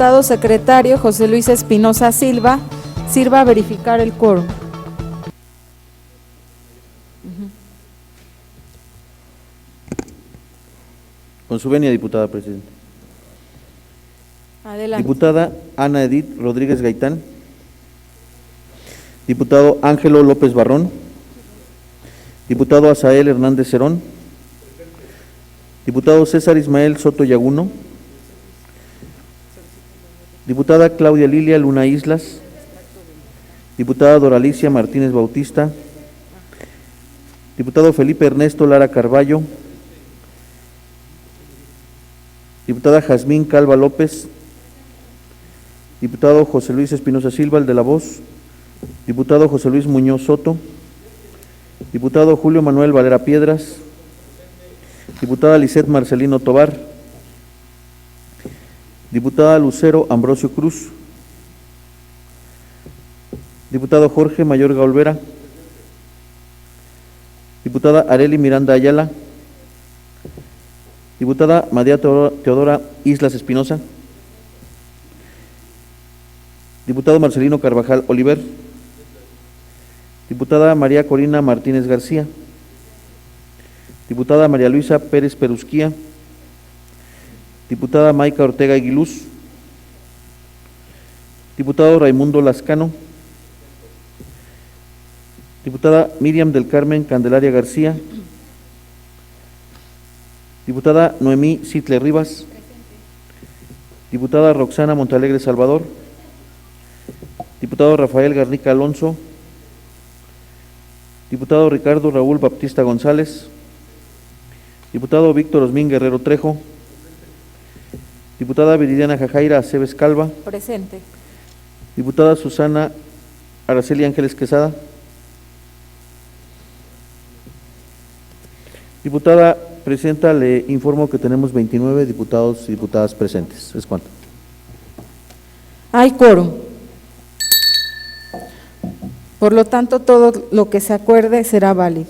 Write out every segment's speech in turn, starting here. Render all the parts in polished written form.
diputado secretario José Luis Espinosa Silva sirva a verificar el quórum. Con su venia, diputada presidenta. Adelante. Diputada Ana Edith Rodríguez Gaitán. Diputado Ángelo López Barrón. Diputado Asael Hernández Cerón. Diputado César Ismael Soto Yaguno. Diputada Claudia Lilia Luna Islas. Diputada Doralicia Martínez Bautista. Diputado Felipe Ernesto Lara Carballo. Diputada Jazmín Calva López. Diputado José Luis Espinosa Silva, el de la voz. Diputado José Luis Muñoz Soto. Diputado Julio Manuel Valera Piedras. Diputada Lisette Marcelino Tobar. Diputada Lucero Ambrosio Cruz. Diputado Jorge Mayorga Olvera. Diputada Arely Miranda Ayala. Diputada María Teodora Islas Espinosa. Diputado Marcelino Carvajal Oliver. Diputada María Corina Martínez García. Diputada María Luisa Pérez Perusquía. Diputada Maica Ortega Aguiluz. Diputado Raimundo Lascano. Diputada Miriam del Carmen Candelaria García. Diputada Noemí Citle Rivas. Diputada Roxana Montalegre Salvador. Diputado Rafael Garnica Alonso. Diputado Ricardo Raúl Baptista González. Diputado Víctor Osmín Guerrero Trejo. Diputada Viridiana Jajaira Aceves Calva. Presente. Diputada Susana Araceli Ángeles Quesada. Diputada presidenta, le informo que tenemos 29 diputados y diputadas presentes. ¿Es cuánto? Hay quórum. Por lo tanto, todo lo que se acuerde será válido.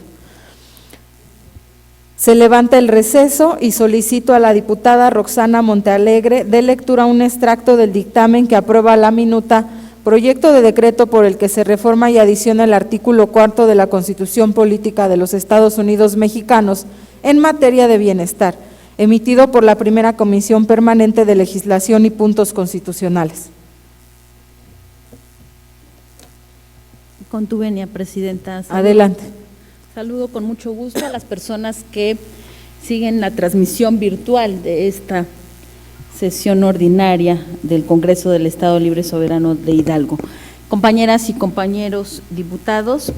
Se levanta el receso y solicito a la diputada Roxana Montealegre dé lectura a un extracto del dictamen que aprueba la minuta proyecto de decreto por el que se reforma y adiciona el artículo 4 de la Constitución Política de los Estados Unidos Mexicanos en materia de bienestar, emitido por la Primera Comisión Permanente de Legislación y Puntos Constitucionales. Con tu venia, presidenta. Adelante. Saludo con mucho gusto a las personas que siguen la transmisión virtual de esta sesión ordinaria del Congreso del Estado Libre y Soberano de Hidalgo. Compañeras y compañeros diputados,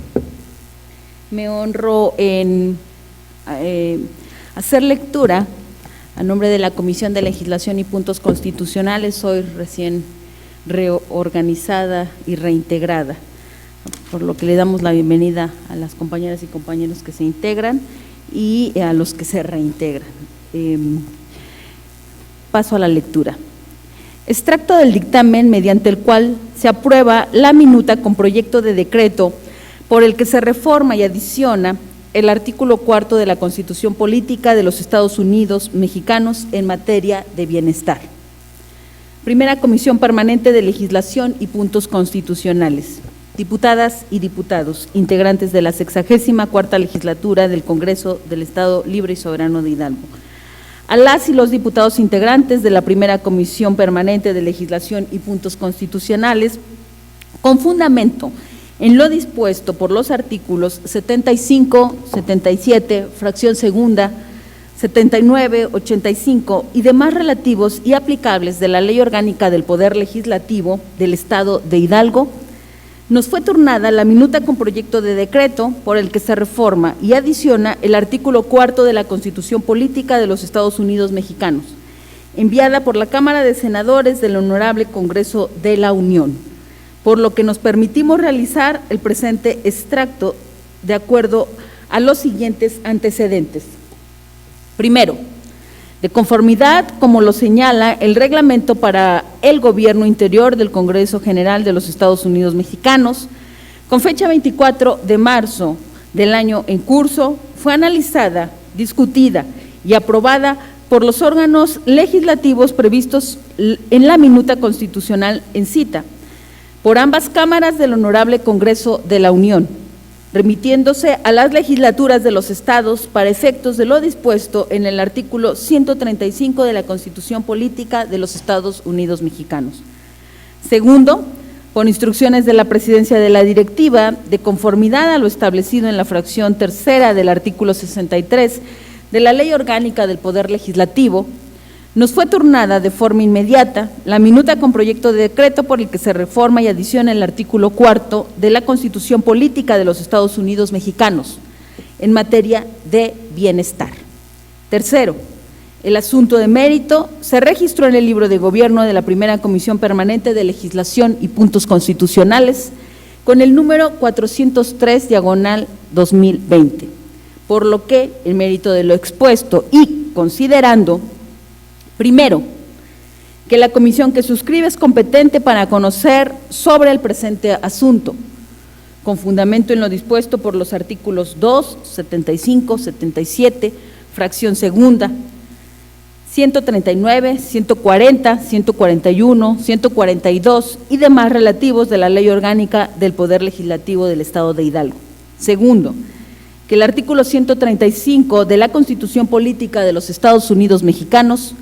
me honro en hacer lectura a nombre de la Comisión de Legislación y Puntos Constitucionales. Soy recién reorganizada y reintegrada, por lo que le damos la bienvenida a las compañeras y compañeros que se integran y a los que se reintegran. Paso a la lectura. Extracto del dictamen mediante el cual se aprueba la minuta con proyecto de decreto por el que se reforma y adiciona el artículo 4 de la Constitución Política de los Estados Unidos Mexicanos en materia de bienestar. Primera Comisión Permanente de Legislación y Puntos Constitucionales. Diputadas y diputados, integrantes de la 64ª Legislatura del Congreso del Estado Libre y Soberano de Hidalgo. A las y los diputados integrantes de la Primera Comisión Permanente de Legislación y Puntos Constitucionales, con fundamento en lo dispuesto por los artículos 75, 77, fracción segunda, 79, 85 y demás relativos y aplicables de la Ley Orgánica del Poder Legislativo del Estado de Hidalgo, nos fue turnada la minuta con proyecto de decreto por el que se reforma y adiciona el artículo 4 de la Constitución Política de los Estados Unidos Mexicanos, enviada por la Cámara de Senadores del Honorable Congreso de la Unión, por lo que nos permitimos realizar el presente extracto de acuerdo a los siguientes antecedentes. Primero, de conformidad, como lo señala el reglamento para el Gobierno Interior del Congreso General de los Estados Unidos Mexicanos, con fecha 24 de marzo del año en curso, fue analizada, discutida y aprobada por los órganos legislativos previstos en la minuta constitucional en cita, por ambas cámaras del Honorable Congreso de la Unión, remitiéndose a las legislaturas de los estados para efectos de lo dispuesto en el artículo 135 de la Constitución Política de los Estados Unidos Mexicanos. Segundo, por instrucciones de la Presidencia de la Directiva, de conformidad a lo establecido en la fracción tercera del artículo 63 de la Ley Orgánica del Poder Legislativo, nos fue turnada de forma inmediata la minuta con proyecto de decreto por el que se reforma y adiciona el artículo 4 de la Constitución Política de los Estados Unidos Mexicanos en materia de bienestar. Tercero, el asunto de mérito se registró en el libro de gobierno de la Primera Comisión Permanente de Legislación y Puntos Constitucionales con el número 403/2020, por lo que el mérito de lo expuesto y considerando, primero, que la comisión que suscribe es competente para conocer sobre el presente asunto, con fundamento en lo dispuesto por los artículos 2, 75, 77, fracción segunda, 139, 140, 141, 142 y demás relativos de la Ley Orgánica del Poder Legislativo del Estado de Hidalgo. Segundo, que el artículo 135 de la Constitución Política de los Estados Unidos Mexicanos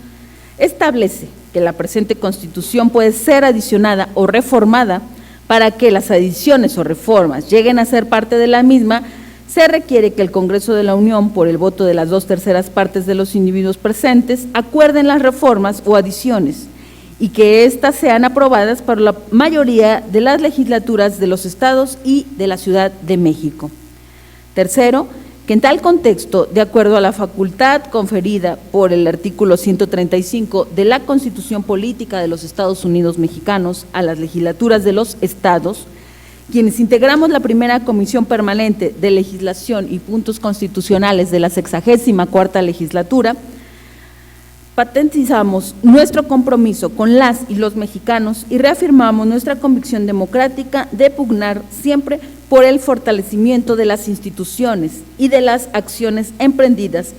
establece que la presente Constitución puede ser adicionada o reformada. Para que las adiciones o reformas lleguen a ser parte de la misma, se requiere que el Congreso de la Unión, por el voto de las 2/3 partes de los individuos presentes, acuerden las reformas o adiciones y que éstas sean aprobadas por la mayoría de las legislaturas de los estados y de la Ciudad de México. Tercero, que en tal contexto, de acuerdo a la facultad conferida por el artículo 135 de la Constitución Política de los Estados Unidos Mexicanos a las legislaturas de los estados, quienes integramos la Primera Comisión Permanente de Legislación y Puntos Constitucionales de la 64ª legislatura, patentizamos nuestro compromiso con las y los mexicanos y reafirmamos nuestra convicción democrática de pugnar siempre por el fortalecimiento de las instituciones y de las acciones emprendidas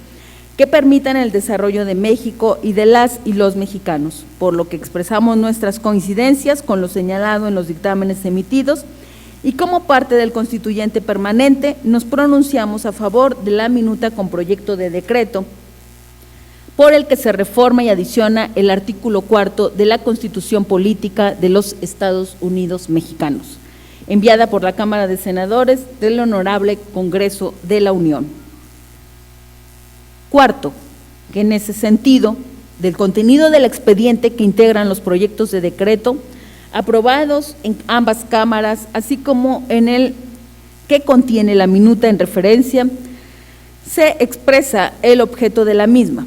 que permitan el desarrollo de México y de las y los mexicanos, por lo que expresamos nuestras coincidencias con lo señalado en los dictámenes emitidos y como parte del constituyente permanente nos pronunciamos a favor de la minuta con proyecto de decreto por el que se reforma y adiciona el artículo 4 de la Constitución Política de los Estados Unidos Mexicanos, enviada por la Cámara de Senadores del Honorable Congreso de la Unión. Cuarto, que en ese sentido, del contenido del expediente que integran los proyectos de decreto aprobados en ambas cámaras, así como en el que contiene la minuta en referencia, se expresa el objeto de la misma.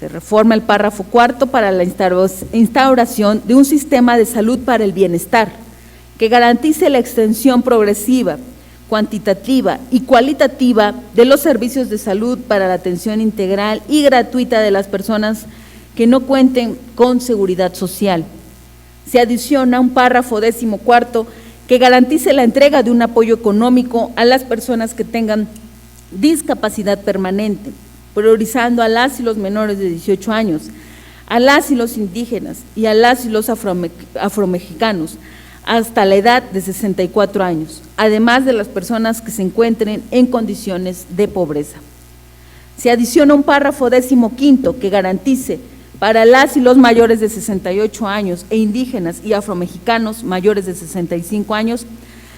Se reforma el párrafo cuarto para la instauración de un sistema de salud para el bienestar, que garantice la extensión progresiva, cuantitativa y cualitativa de los servicios de salud para la atención integral y gratuita de las personas que no cuenten con seguridad social. Se adiciona un párrafo 14º que garantice la entrega de un apoyo económico a las personas que tengan discapacidad permanente, priorizando a las y los menores de 18 años, a las y los indígenas y a las y los afromexicanos, hasta la edad de 64 años, además de las personas que se encuentren en condiciones de pobreza. Se adiciona un párrafo 15º que garantice para las y los mayores de 68 años e indígenas y afromexicanos mayores de 65 años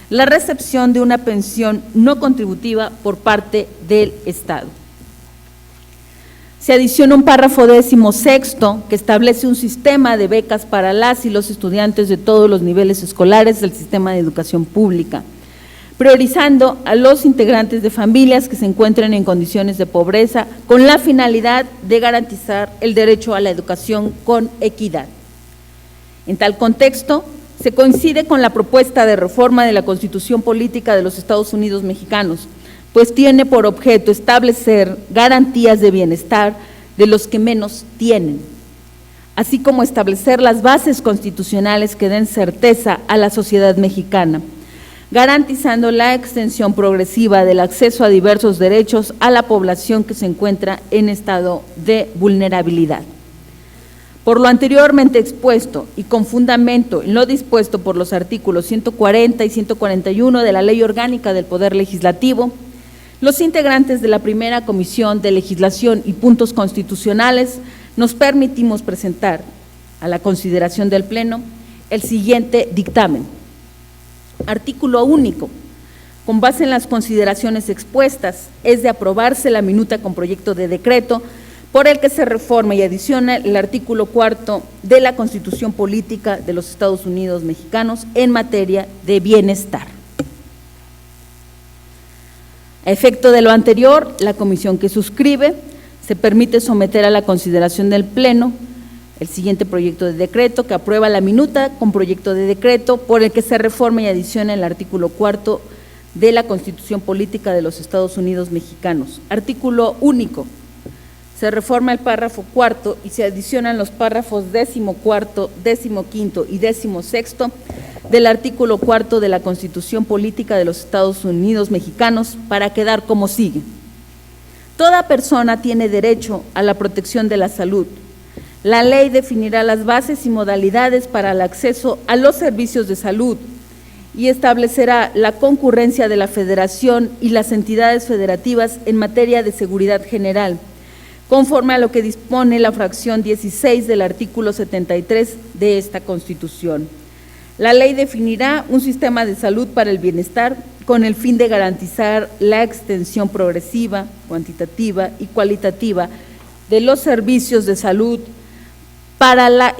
la recepción de una pensión no contributiva por parte del Estado. Se adiciona un párrafo 16º que establece un sistema de becas para las y los estudiantes de todos los niveles escolares del sistema de educación pública, priorizando a los integrantes de familias que se encuentren en condiciones de pobreza con la finalidad de garantizar el derecho a la educación con equidad. En tal contexto, se coincide con la propuesta de reforma de la Constitución Política de los Estados Unidos Mexicanos, pues tiene por objeto establecer garantías de bienestar de los que menos tienen, así como establecer las bases constitucionales que den certeza a la sociedad mexicana, garantizando la extensión progresiva del acceso a diversos derechos a la población que se encuentra en estado de vulnerabilidad. Por lo anteriormente expuesto y con fundamento en lo dispuesto por los artículos 140 y 141 de la Ley Orgánica del Poder Legislativo, los integrantes de la Primera Comisión de Legislación y Puntos Constitucionales nos permitimos presentar a la consideración del Pleno el siguiente dictamen. Artículo único. Con base en las consideraciones expuestas, es de aprobarse la minuta con proyecto de decreto por el que se reforma y adiciona el artículo 4 de la Constitución Política de los Estados Unidos Mexicanos en materia de bienestar. A efecto de lo anterior, la comisión que suscribe se permite someter a la consideración del Pleno el siguiente proyecto de decreto que aprueba la minuta con proyecto de decreto por el que se reforma y adiciona el artículo 4 de la Constitución Política de los Estados Unidos Mexicanos. Artículo único. Se reforma el párrafo cuarto y se adicionan los párrafos 14º, 15º y 16º del artículo 4 de la Constitución Política de los Estados Unidos Mexicanos para quedar como sigue. Toda persona tiene derecho a la protección de la salud. La ley definirá las bases y modalidades para el acceso a los servicios de salud y establecerá la concurrencia de la Federación y las entidades federativas en materia de seguridad general, conforme a lo que dispone la fracción 16 del artículo 73 de esta Constitución. La ley definirá un sistema de salud para el bienestar con el fin de garantizar la extensión progresiva, cuantitativa y cualitativa de los servicios de salud para la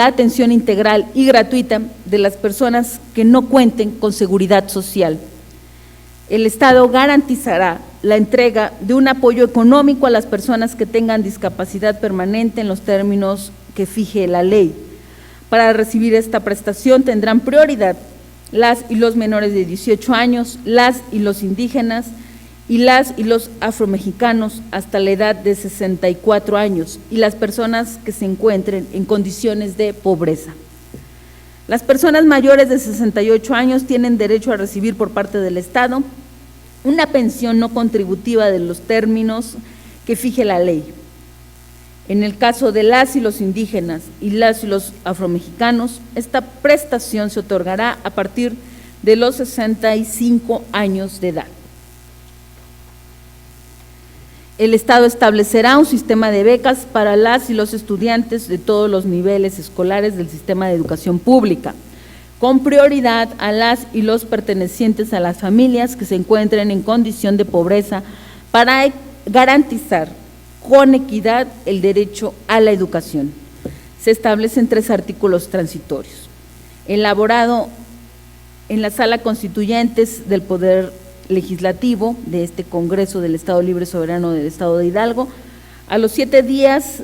atención integral y gratuita de las personas que no cuenten con seguridad social. El Estado garantizará la entrega de un apoyo económico a las personas que tengan discapacidad permanente en los términos que fije la ley. Para recibir esta prestación tendrán prioridad las y los menores de 18 años, las y los indígenas y las y los afromexicanos hasta la edad de 64 años y las personas que se encuentren en condiciones de pobreza. Las personas mayores de 68 años tienen derecho a recibir por parte del Estado una pensión no contributiva de los términos que fije la ley. En el caso de las y los indígenas y las y los afromexicanos, esta prestación se otorgará a partir de los 65 años de edad. El Estado establecerá un sistema de becas para las y los estudiantes de todos los niveles escolares del sistema de educación pública, con prioridad a las y los pertenecientes a las familias que se encuentren en condición de pobreza para garantizar con equidad el derecho a la educación. Se establecen 3 artículos transitorios. Elaborado en la Sala Constituyentes del Poder Legislativo de este Congreso del Estado Libre Soberano del Estado de Hidalgo, a los 7 días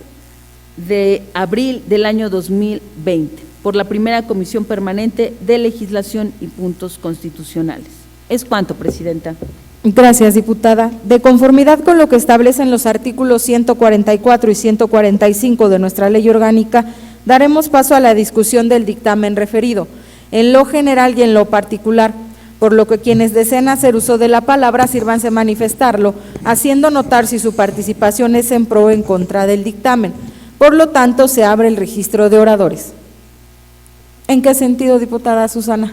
de abril del año 2020, por la Primera Comisión Permanente de Legislación y Puntos Constitucionales. Es cuanto, Presidenta. Gracias, diputada. De conformidad con lo que establecen los artículos 144 y 145 de nuestra Ley Orgánica, daremos paso a la discusión del dictamen referido, en lo general y en lo particular, por lo que quienes deseen hacer uso de la palabra sírvanse manifestarlo, haciendo notar si su participación es en pro o en contra del dictamen. Por lo tanto, se abre el registro de oradores. ¿En qué sentido, diputada Susana?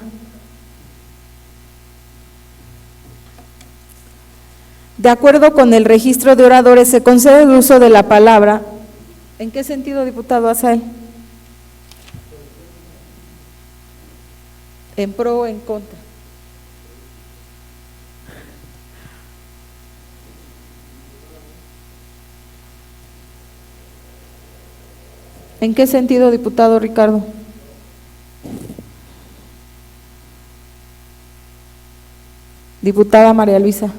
De acuerdo con el registro de oradores, se concede el uso de la palabra. ¿En qué sentido, diputado Asael? ¿En pro o en contra? ¿En qué sentido, diputado Ricardo? Diputada María Luisa.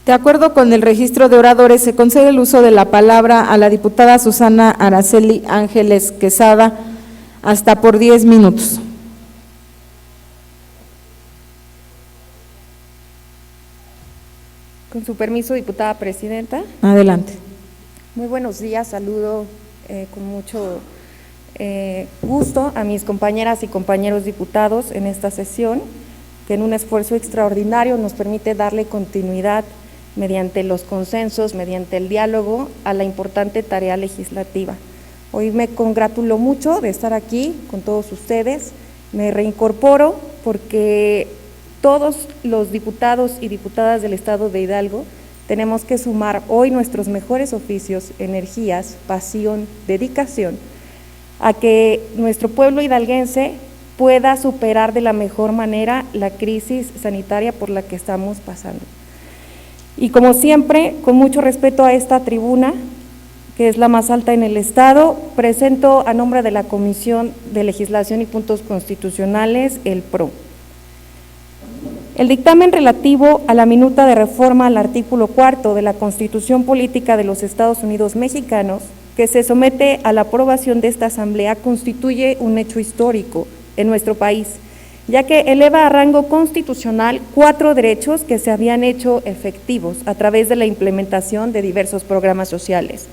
De acuerdo con el registro de oradores, se concede el uso de la palabra a la diputada Susana Araceli Ángeles Quesada hasta por 10 minutos. Con su permiso, diputada presidenta. Adelante. Muy buenos días, saludo con mucho gusto a mis compañeras y compañeros diputados en esta sesión, que en un esfuerzo extraordinario nos permite darle continuidad mediante los consensos, mediante el diálogo, a la importante tarea legislativa. Hoy me congratulo mucho de estar aquí con todos ustedes, me reincorporo porque todos los diputados y diputadas del Estado de Hidalgo tenemos que sumar hoy nuestros mejores oficios, energías, pasión, dedicación, a que nuestro pueblo hidalguense pueda superar de la mejor manera la crisis sanitaria por la que estamos pasando. Y como siempre, con mucho respeto a esta tribuna, que es la más alta en el Estado, presento a nombre de la Comisión de Legislación y Puntos Constitucionales, el PRO. El dictamen relativo a la minuta de reforma al artículo 4 de la Constitución Política de los Estados Unidos Mexicanos, que se somete a la aprobación de esta Asamblea, constituye un hecho histórico en nuestro país, ya que eleva a rango constitucional 4 derechos que se habían hecho efectivos a través de la implementación de diversos programas sociales,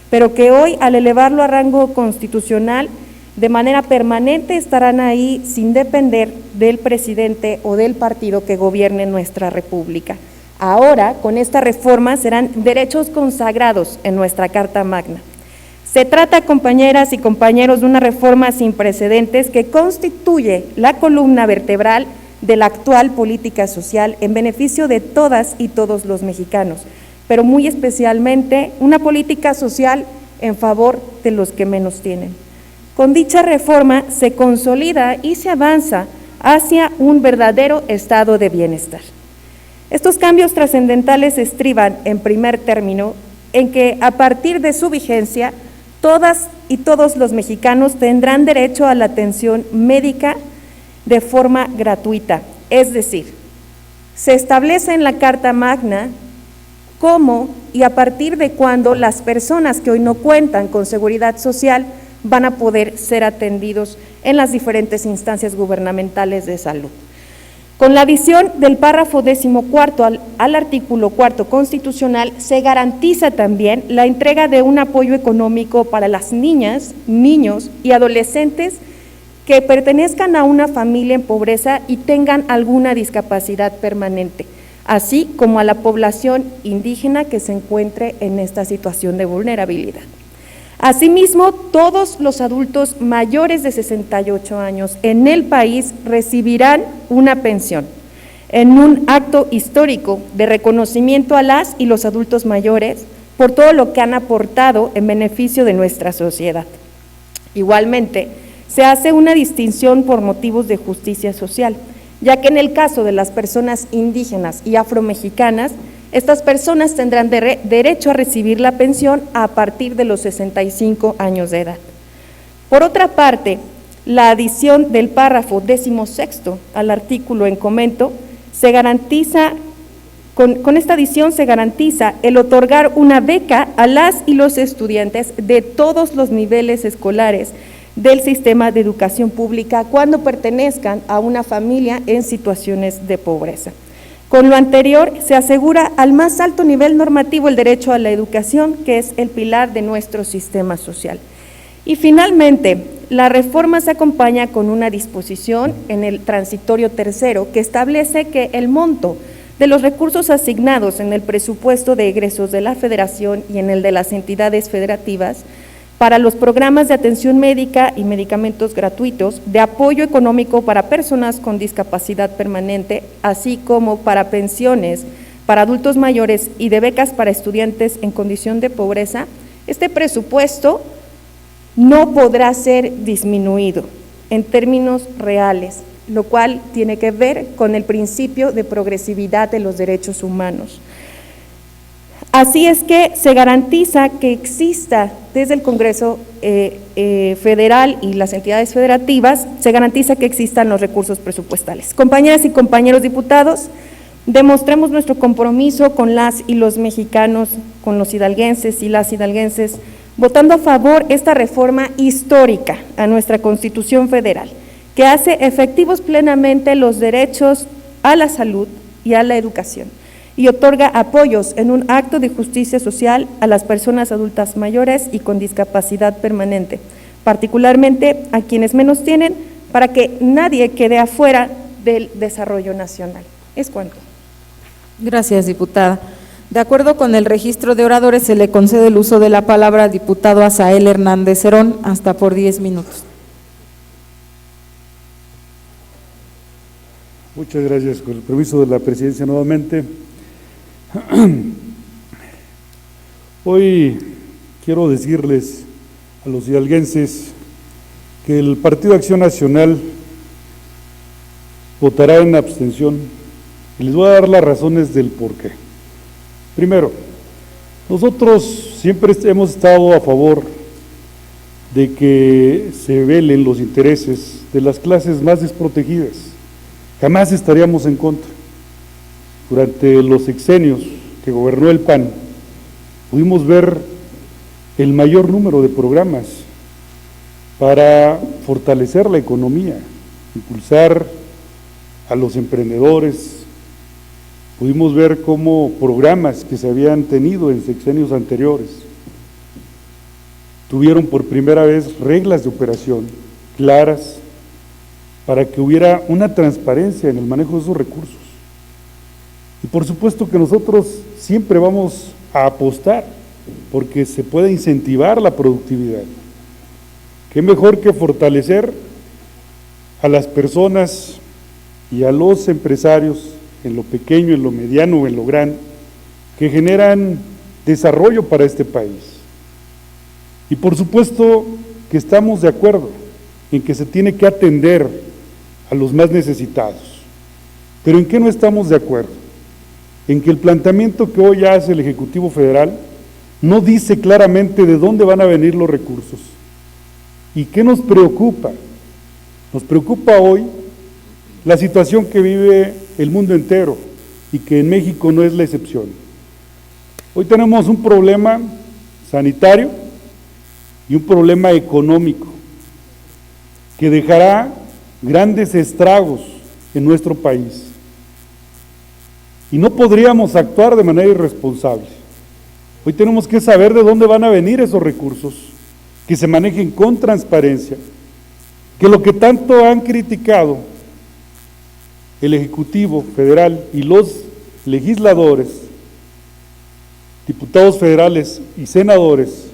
pero que hoy, al elevarlo a rango constitucional, de manera permanente estarán ahí sin depender del presidente o del partido que gobierne nuestra república. Ahora, con esta reforma, serán derechos consagrados en nuestra Carta Magna. Se trata, compañeras y compañeros, de una reforma sin precedentes que constituye la columna vertebral de la actual política social en beneficio de todas y todos los mexicanos, pero muy especialmente una política social en favor de los que menos tienen. Con dicha reforma se consolida y se avanza hacia un verdadero estado de bienestar. Estos cambios trascendentales estriban, en primer término, en que a partir de su vigencia, todas y todos los mexicanos tendrán derecho a la atención médica de forma gratuita, es decir, se establece en la Carta Magna cómo y a partir de cuándo las personas que hoy no cuentan con seguridad social van a poder ser atendidos en las diferentes instancias gubernamentales de salud. Con la adición del párrafo 14 al artículo 4 constitucional, se garantiza también la entrega de un apoyo económico para las niñas, niños y adolescentes que pertenezcan a una familia en pobreza y tengan alguna discapacidad permanente, así como a la población indígena que se encuentre en esta situación de vulnerabilidad. Asimismo, todos los adultos mayores de 68 años en el país recibirán una pensión en un acto histórico de reconocimiento a las y los adultos mayores por todo lo que han aportado en beneficio de nuestra sociedad. Igualmente, se hace una distinción por motivos de justicia social, ya que en el caso de las personas indígenas y afromexicanas, estas personas tendrán derecho a recibir la pensión a partir de los 65 años de edad. Por otra parte, la adición del párrafo 16 al artículo en comento se garantiza, con esta adición se garantiza el otorgar una beca a las y los estudiantes de todos los niveles escolares del sistema de educación pública cuando pertenezcan a una familia en situaciones de pobreza. Con lo anterior, se asegura al más alto nivel normativo el derecho a la educación, que es el pilar de nuestro sistema social. Y finalmente, la reforma se acompaña con una disposición en el transitorio tercero que establece que el monto de los recursos asignados en el presupuesto de egresos de la Federación y en el de las entidades federativas para los programas de atención médica y medicamentos gratuitos, de apoyo económico para personas con discapacidad permanente, así como para pensiones para adultos mayores y de becas para estudiantes en condición de pobreza, este presupuesto no podrá ser disminuido en términos reales, lo cual tiene que ver con el principio de progresividad de los derechos humanos. Así es que se garantiza que exista desde el Congreso Federal y las entidades federativas, se garantiza que existan los recursos presupuestales. Compañeras y compañeros diputados, demostremos nuestro compromiso con las y los mexicanos, con los hidalguenses y las hidalguenses, votando a favor esta reforma histórica a nuestra Constitución Federal, que hace efectivos plenamente los derechos a la salud y a la educación, y otorga apoyos en un acto de justicia social a las personas adultas mayores y con discapacidad permanente, particularmente a quienes menos tienen, para que nadie quede afuera del desarrollo nacional. Es cuanto. Gracias, diputada. De acuerdo con el registro de oradores, se le concede el uso de la palabra al diputado Asael Hernández Cerón, hasta por 10 minutos. Muchas gracias. Con el permiso de la presidencia nuevamente. Hoy quiero decirles a los hidalguenses que el Partido Acción Nacional votará en abstención y les voy a dar las razones del porqué. Primero, nosotros siempre hemos estado a favor de que se velen los intereses de las clases más desprotegidas. Jamás estaríamos en contra. Durante los sexenios que gobernó el PAN, pudimos ver el mayor número de programas para fortalecer la economía, impulsar a los emprendedores. Pudimos ver cómo programas que se habían tenido en sexenios anteriores tuvieron por primera vez reglas de operación claras para que hubiera una transparencia en el manejo de esos recursos. Y por supuesto que nosotros siempre vamos a apostar porque se puede incentivar la productividad. ¿Qué mejor que fortalecer a las personas y a los empresarios en lo pequeño, en lo mediano o en lo grande, que generan desarrollo para este país? Y por supuesto que estamos de acuerdo en que se tiene que atender a los más necesitados. Pero ¿en qué no estamos de acuerdo? En que el planteamiento que hoy hace el Ejecutivo Federal no dice claramente de dónde van a venir los recursos. ¿Y qué nos preocupa? Nos preocupa hoy la situación que vive el mundo entero y que en México no es la excepción. Hoy tenemos un problema sanitario y un problema económico que dejará grandes estragos en nuestro país. Y no podríamos actuar de manera irresponsable. Hoy tenemos que saber de dónde van a venir esos recursos, que se manejen con transparencia, que lo que tanto han criticado el Ejecutivo Federal y los legisladores, diputados federales y senadores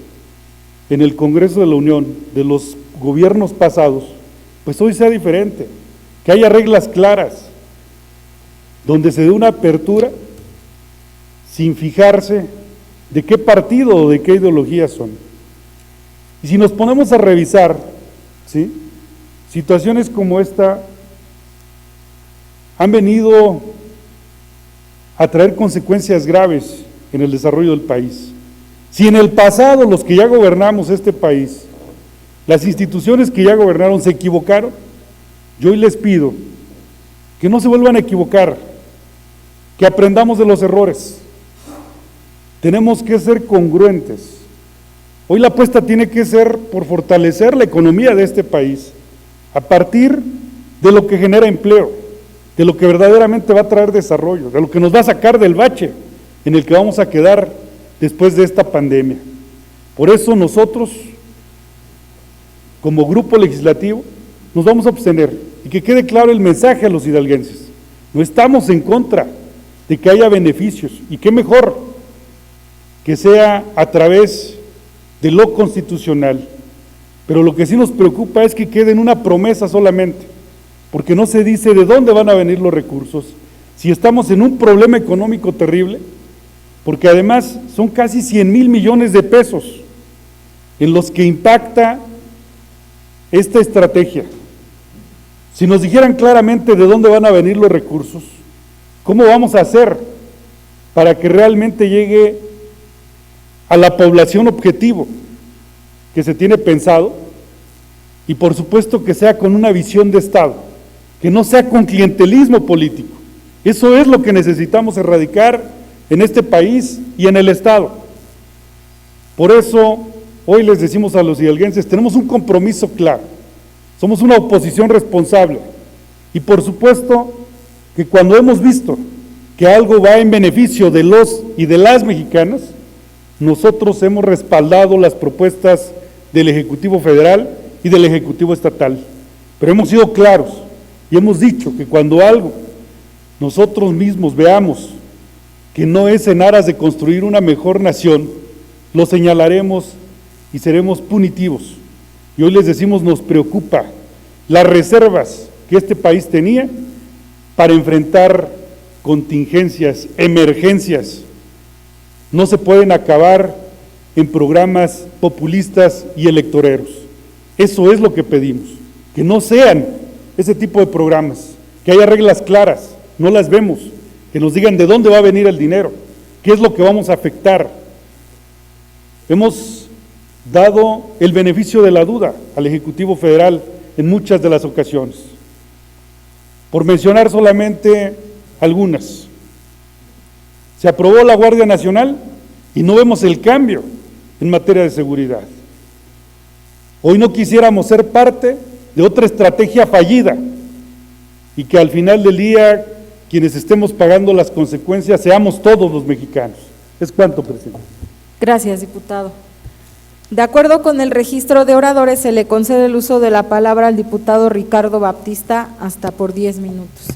en el Congreso de la Unión de los gobiernos pasados, pues hoy sea diferente, que haya reglas claras, donde se dé una apertura sin fijarse de qué partido o de qué ideología son. Y si nos ponemos a revisar, ¿sí?, situaciones como esta han venido a traer consecuencias graves en el desarrollo del país. Si en el pasado los que ya gobernamos este país, las instituciones que ya gobernaron se equivocaron, yo hoy les pido que no se vuelvan a equivocar, que aprendamos de los errores. Tenemos que ser congruentes. Hoy la apuesta tiene que ser por fortalecer la economía de este país, a partir de lo que genera empleo, de lo que verdaderamente va a traer desarrollo, de lo que nos va a sacar del bache en el que vamos a quedar después de esta pandemia. Por eso nosotros, como grupo legislativo, nos vamos a abstener, y que quede claro el mensaje a los hidalguenses. No estamos en contra de que haya beneficios, y qué mejor que sea a través de lo constitucional, pero lo que sí nos preocupa es que quede en una promesa solamente, porque no se dice de dónde van a venir los recursos, si estamos en un problema económico terrible, porque además son casi 100,000 millones de pesos en los que impacta esta estrategia. Si nos dijeran claramente de dónde van a venir los recursos, ¿cómo vamos a hacer para que realmente llegue a la población objetivo que se tiene pensado? Y por supuesto que sea con una visión de Estado, que no sea con clientelismo político. Eso es lo que necesitamos erradicar en este país y en el Estado. Por eso, hoy les decimos a los hidalguenses, tenemos un compromiso claro, somos una oposición responsable, y por supuesto que cuando hemos visto que que algo va en beneficio de los y de las mexicanas, nosotros hemos respaldado las propuestas del Ejecutivo Federal y del Ejecutivo Estatal. Pero hemos sido claros y hemos dicho que cuando algo nosotros mismos veamos que no es en aras de construir una mejor nación, lo señalaremos y seremos punitivos. Y hoy les decimos, nos preocupa las reservas que este país tenía para enfrentar contingencias, emergencias. No se pueden acabar en programas populistas y electoreros. Eso es lo que pedimos, que no sean ese tipo de programas, que haya reglas claras, no las vemos, que nos digan de dónde va a venir el dinero, qué es lo que vamos a afectar. Hemos dado el beneficio de la duda al Ejecutivo Federal en muchas de las ocasiones. Por mencionar solamente algunas, se aprobó la Guardia Nacional y no vemos el cambio en materia de seguridad. Hoy no quisiéramos ser parte de otra estrategia fallida y que al final del día quienes estemos pagando las consecuencias seamos todos los mexicanos. Es cuanto, presidente. Gracias, diputado. De acuerdo con el registro de oradores, se le concede el uso de la palabra al diputado Ricardo Baptista hasta por 10 minutos.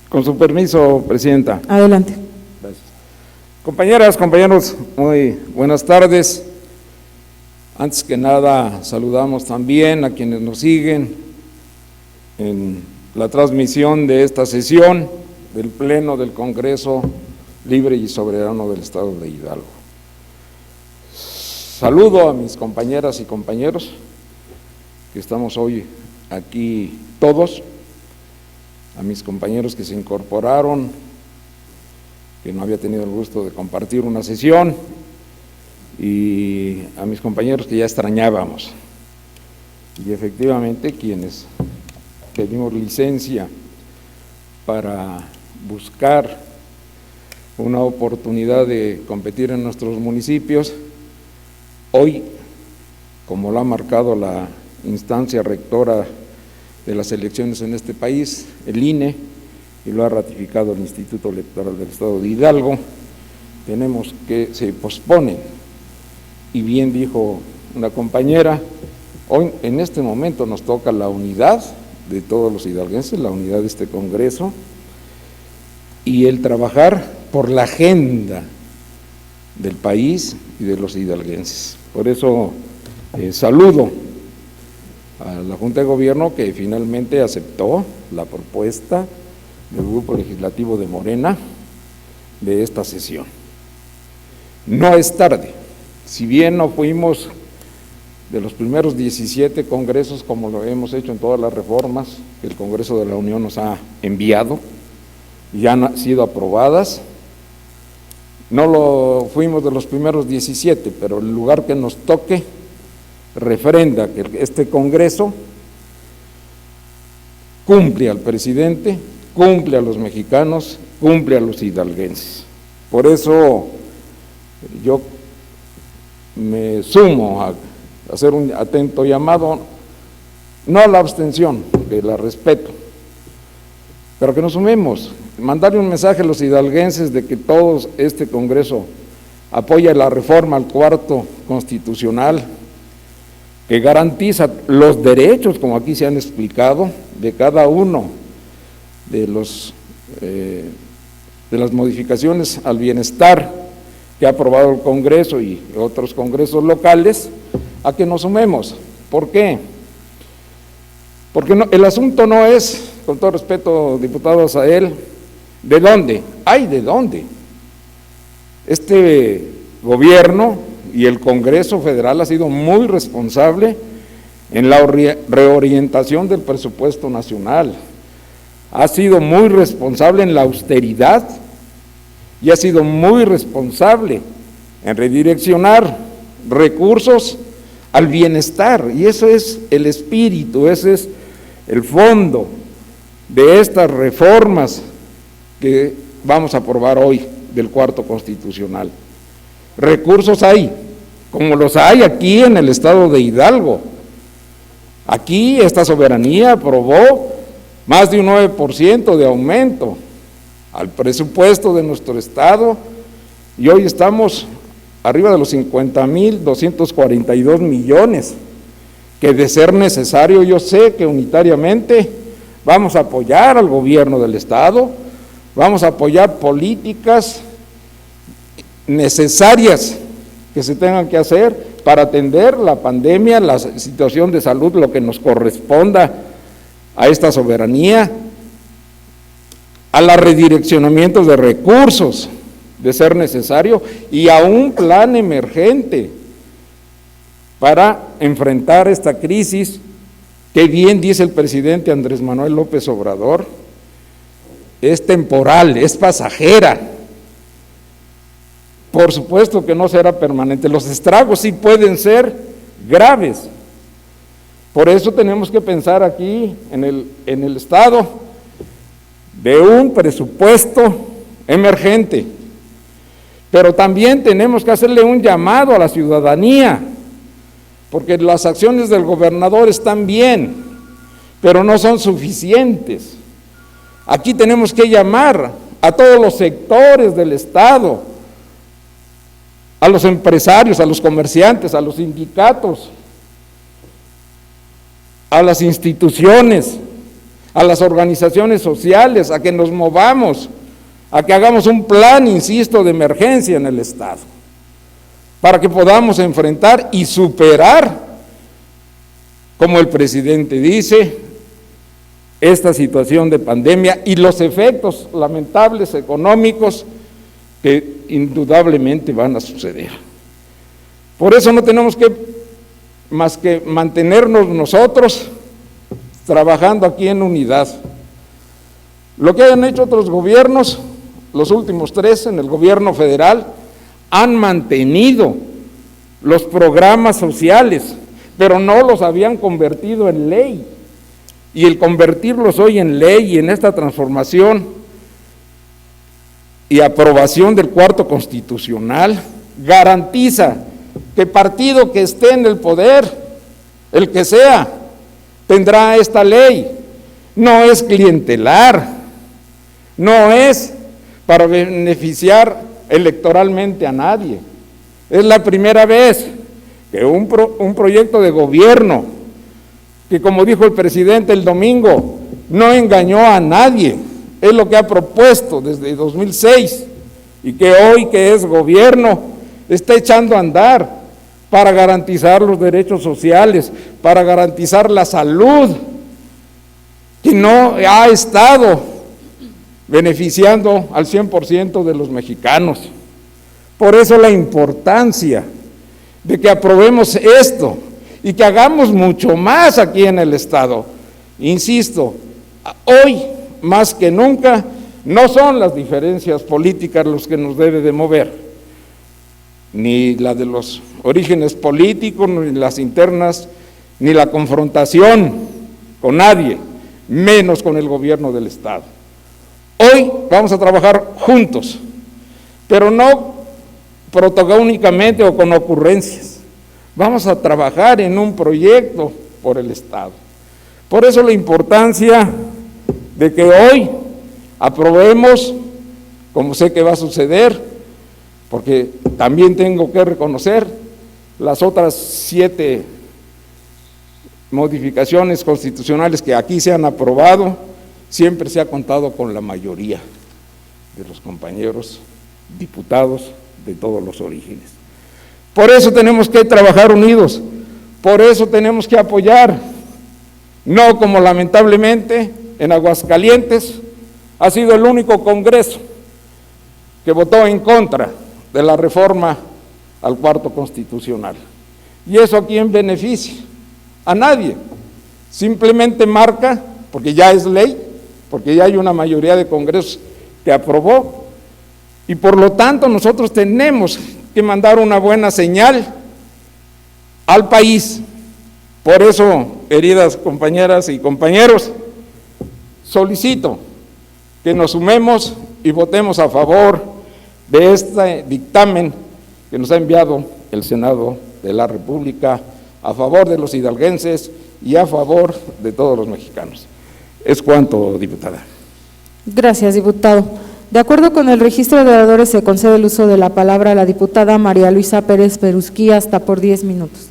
Con su permiso, presidenta. Adelante. Gracias. Compañeras, compañeros, muy buenas tardes. Antes que nada, saludamos también a quienes nos siguen en la transmisión de esta sesión del Pleno del Congreso Libre y Soberano del Estado de Hidalgo. Saludo a mis compañeras y compañeros que estamos hoy aquí todos, a mis compañeros que se incorporaron, que no había tenido el gusto de compartir una sesión, y a mis compañeros que ya extrañábamos, y efectivamente quienes pedimos licencia para buscar una oportunidad de competir en nuestros municipios, hoy, como lo ha marcado la instancia rectora de las elecciones en este país, el INE, y lo ha ratificado el Instituto Electoral del Estado de Hidalgo, tenemos que se posponen. Y bien dijo una compañera, hoy en este momento nos toca la unidad de todos los hidalguenses, la unidad de este Congreso, y el trabajar por la agenda del país y de los hidalguenses. Por eso saludo a la Junta de Gobierno que finalmente aceptó la propuesta del Grupo Legislativo de Morena de esta sesión. No es tarde. Si bien no fuimos de los primeros 17 congresos como lo hemos hecho en todas las reformas que el Congreso de la Unión nos ha enviado, ya han sido aprobadas, no lo fuimos de los primeros 17, pero el lugar que nos toque refrenda que este Congreso cumple al presidente, cumple a los mexicanos, cumple a los hidalguenses. Por eso yo me sumo a hacer un atento llamado, no a la abstención, que la respeto, pero que nos sumemos, mandarle un mensaje a los hidalguenses de que todo este Congreso apoya la reforma al cuarto constitucional, que garantiza los derechos, como aquí se han explicado, de cada uno de las modificaciones al bienestar que ha aprobado el Congreso y otros congresos locales, a que nos sumemos. ¿Por qué? Porque no, el asunto no es, con todo respeto, diputado Azael, ¿de dónde? ¡Ay, de dónde! Este gobierno y el Congreso Federal ha sido muy responsable en la reorientación del presupuesto nacional, ha sido muy responsable en la austeridad y ha sido muy responsable en redireccionar recursos al bienestar, y eso es el espíritu, ese es el fondo de estas reformas que vamos a aprobar hoy del cuarto constitucional. recursos hay, como los hay aquí en el estado de Hidalgo. Aquí esta soberanía aprobó más de un 9% de aumento al presupuesto de nuestro estado y hoy estamos arriba de los 50,242 millones, que de ser necesario yo sé que unitariamente vamos a apoyar al gobierno del estado, vamos a apoyar políticas necesarias que se tengan que hacer para atender la pandemia, la situación de salud, lo que nos corresponda a esta soberanía, a los redireccionamientos de recursos, de ser necesario, y a un plan emergente para enfrentar esta crisis que, bien dice el presidente Andrés Manuel López Obrador, es temporal, es pasajera. Por supuesto que no será permanente, los estragos sí pueden ser graves. Por eso tenemos que pensar aquí en el estado de un presupuesto emergente, pero también tenemos que hacerle un llamado a la ciudadanía, porque las acciones del gobernador están bien, pero no son suficientes. Aquí tenemos que llamar a todos los sectores del estado, a los empresarios, a los comerciantes, a los sindicatos, a las instituciones, a las organizaciones sociales, a que nos movamos, a que hagamos un plan, insisto, de emergencia en el estado, para que podamos enfrentar y superar, como el presidente dice, esta situación de pandemia y los efectos lamentables económicos que indudablemente van a suceder. Por eso no tenemos más que mantenernos nosotros trabajando aquí en unidad. Lo que hayan hecho otros gobiernos, los últimos 3 en el gobierno federal, han mantenido los programas sociales, pero no los habían convertido en ley. Y el convertirlos hoy en ley y en esta transformación y aprobación del cuarto constitucional garantiza que partido que esté en el poder, el que sea, tendrá esta ley. No es clientelar, no es para beneficiar electoralmente a nadie. Es la primera vez que un proyecto de gobierno, que como dijo el presidente el domingo, no engañó a nadie, es lo que ha propuesto desde 2006 y que hoy que es gobierno está echando a andar para garantizar los derechos sociales, para garantizar la salud, que no ha estado beneficiando al 100% de los mexicanos. Por eso la importancia de que aprobemos esto y que hagamos mucho más aquí en el estado. Insisto, hoy más que nunca no son las diferencias políticas los que nos debe de mover, ni la de los orígenes políticos, ni las internas, ni la confrontación con nadie, menos con el gobierno del estado. Hoy vamos a trabajar juntos, pero no protagónicamente o con ocurrencias. Vamos a trabajar en un proyecto por el estado. Por eso la importancia de que hoy aprobemos, como sé que va a suceder, porque también tengo que reconocer las otras 7 modificaciones constitucionales que aquí se han aprobado, siempre se ha contado con la mayoría de los compañeros diputados de todos los orígenes. Por eso tenemos que trabajar unidos, por eso tenemos que apoyar, no como lamentablemente en Aguascalientes ha sido el único congreso que votó en contra de la reforma al cuarto constitucional. ¿Y eso a quién beneficia? A nadie. Simplemente marca, porque ya es ley, porque ya hay una mayoría de congresos que aprobó, y por lo tanto nosotros tenemos que mandar una buena señal al país. Por eso, queridas compañeras y compañeros, solicito que nos sumemos y votemos a favor de este dictamen que nos ha enviado el Senado de la República a favor de los hidalguenses y a favor de todos los mexicanos. Es cuanto, diputada. Gracias, diputado. De acuerdo con el registro de oradores, se concede el uso de la palabra a la diputada María Luisa Pérez Perusquí hasta por 10 minutos.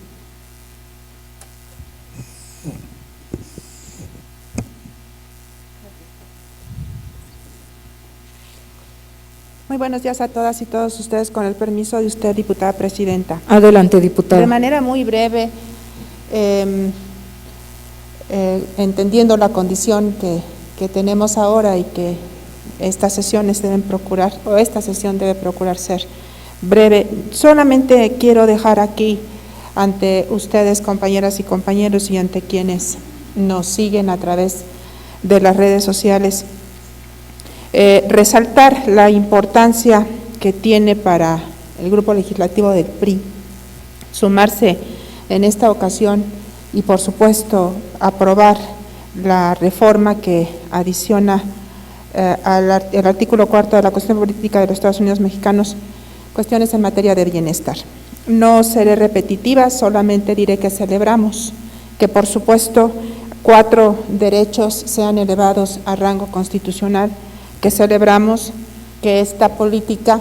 Muy buenos días a todas y todos ustedes, con el permiso de usted, diputada presidenta. Adelante, diputada. De manera muy breve, entendiendo la condición que tenemos ahora y que estas sesiones deben procurar, o esta sesión debe procurar ser breve, solamente quiero dejar aquí ante ustedes, compañeras y compañeros, y ante quienes nos siguen a través de las redes sociales, resaltar la importancia que tiene para el Grupo Legislativo del PRI sumarse en esta ocasión y, por supuesto, aprobar la reforma que adiciona el artículo 4 de la Constitución Política de los Estados Unidos Mexicanos, cuestiones en materia de bienestar. No seré repetitiva, solamente diré que celebramos que, por supuesto, 4 derechos sean elevados a rango constitucional, que celebramos que esta política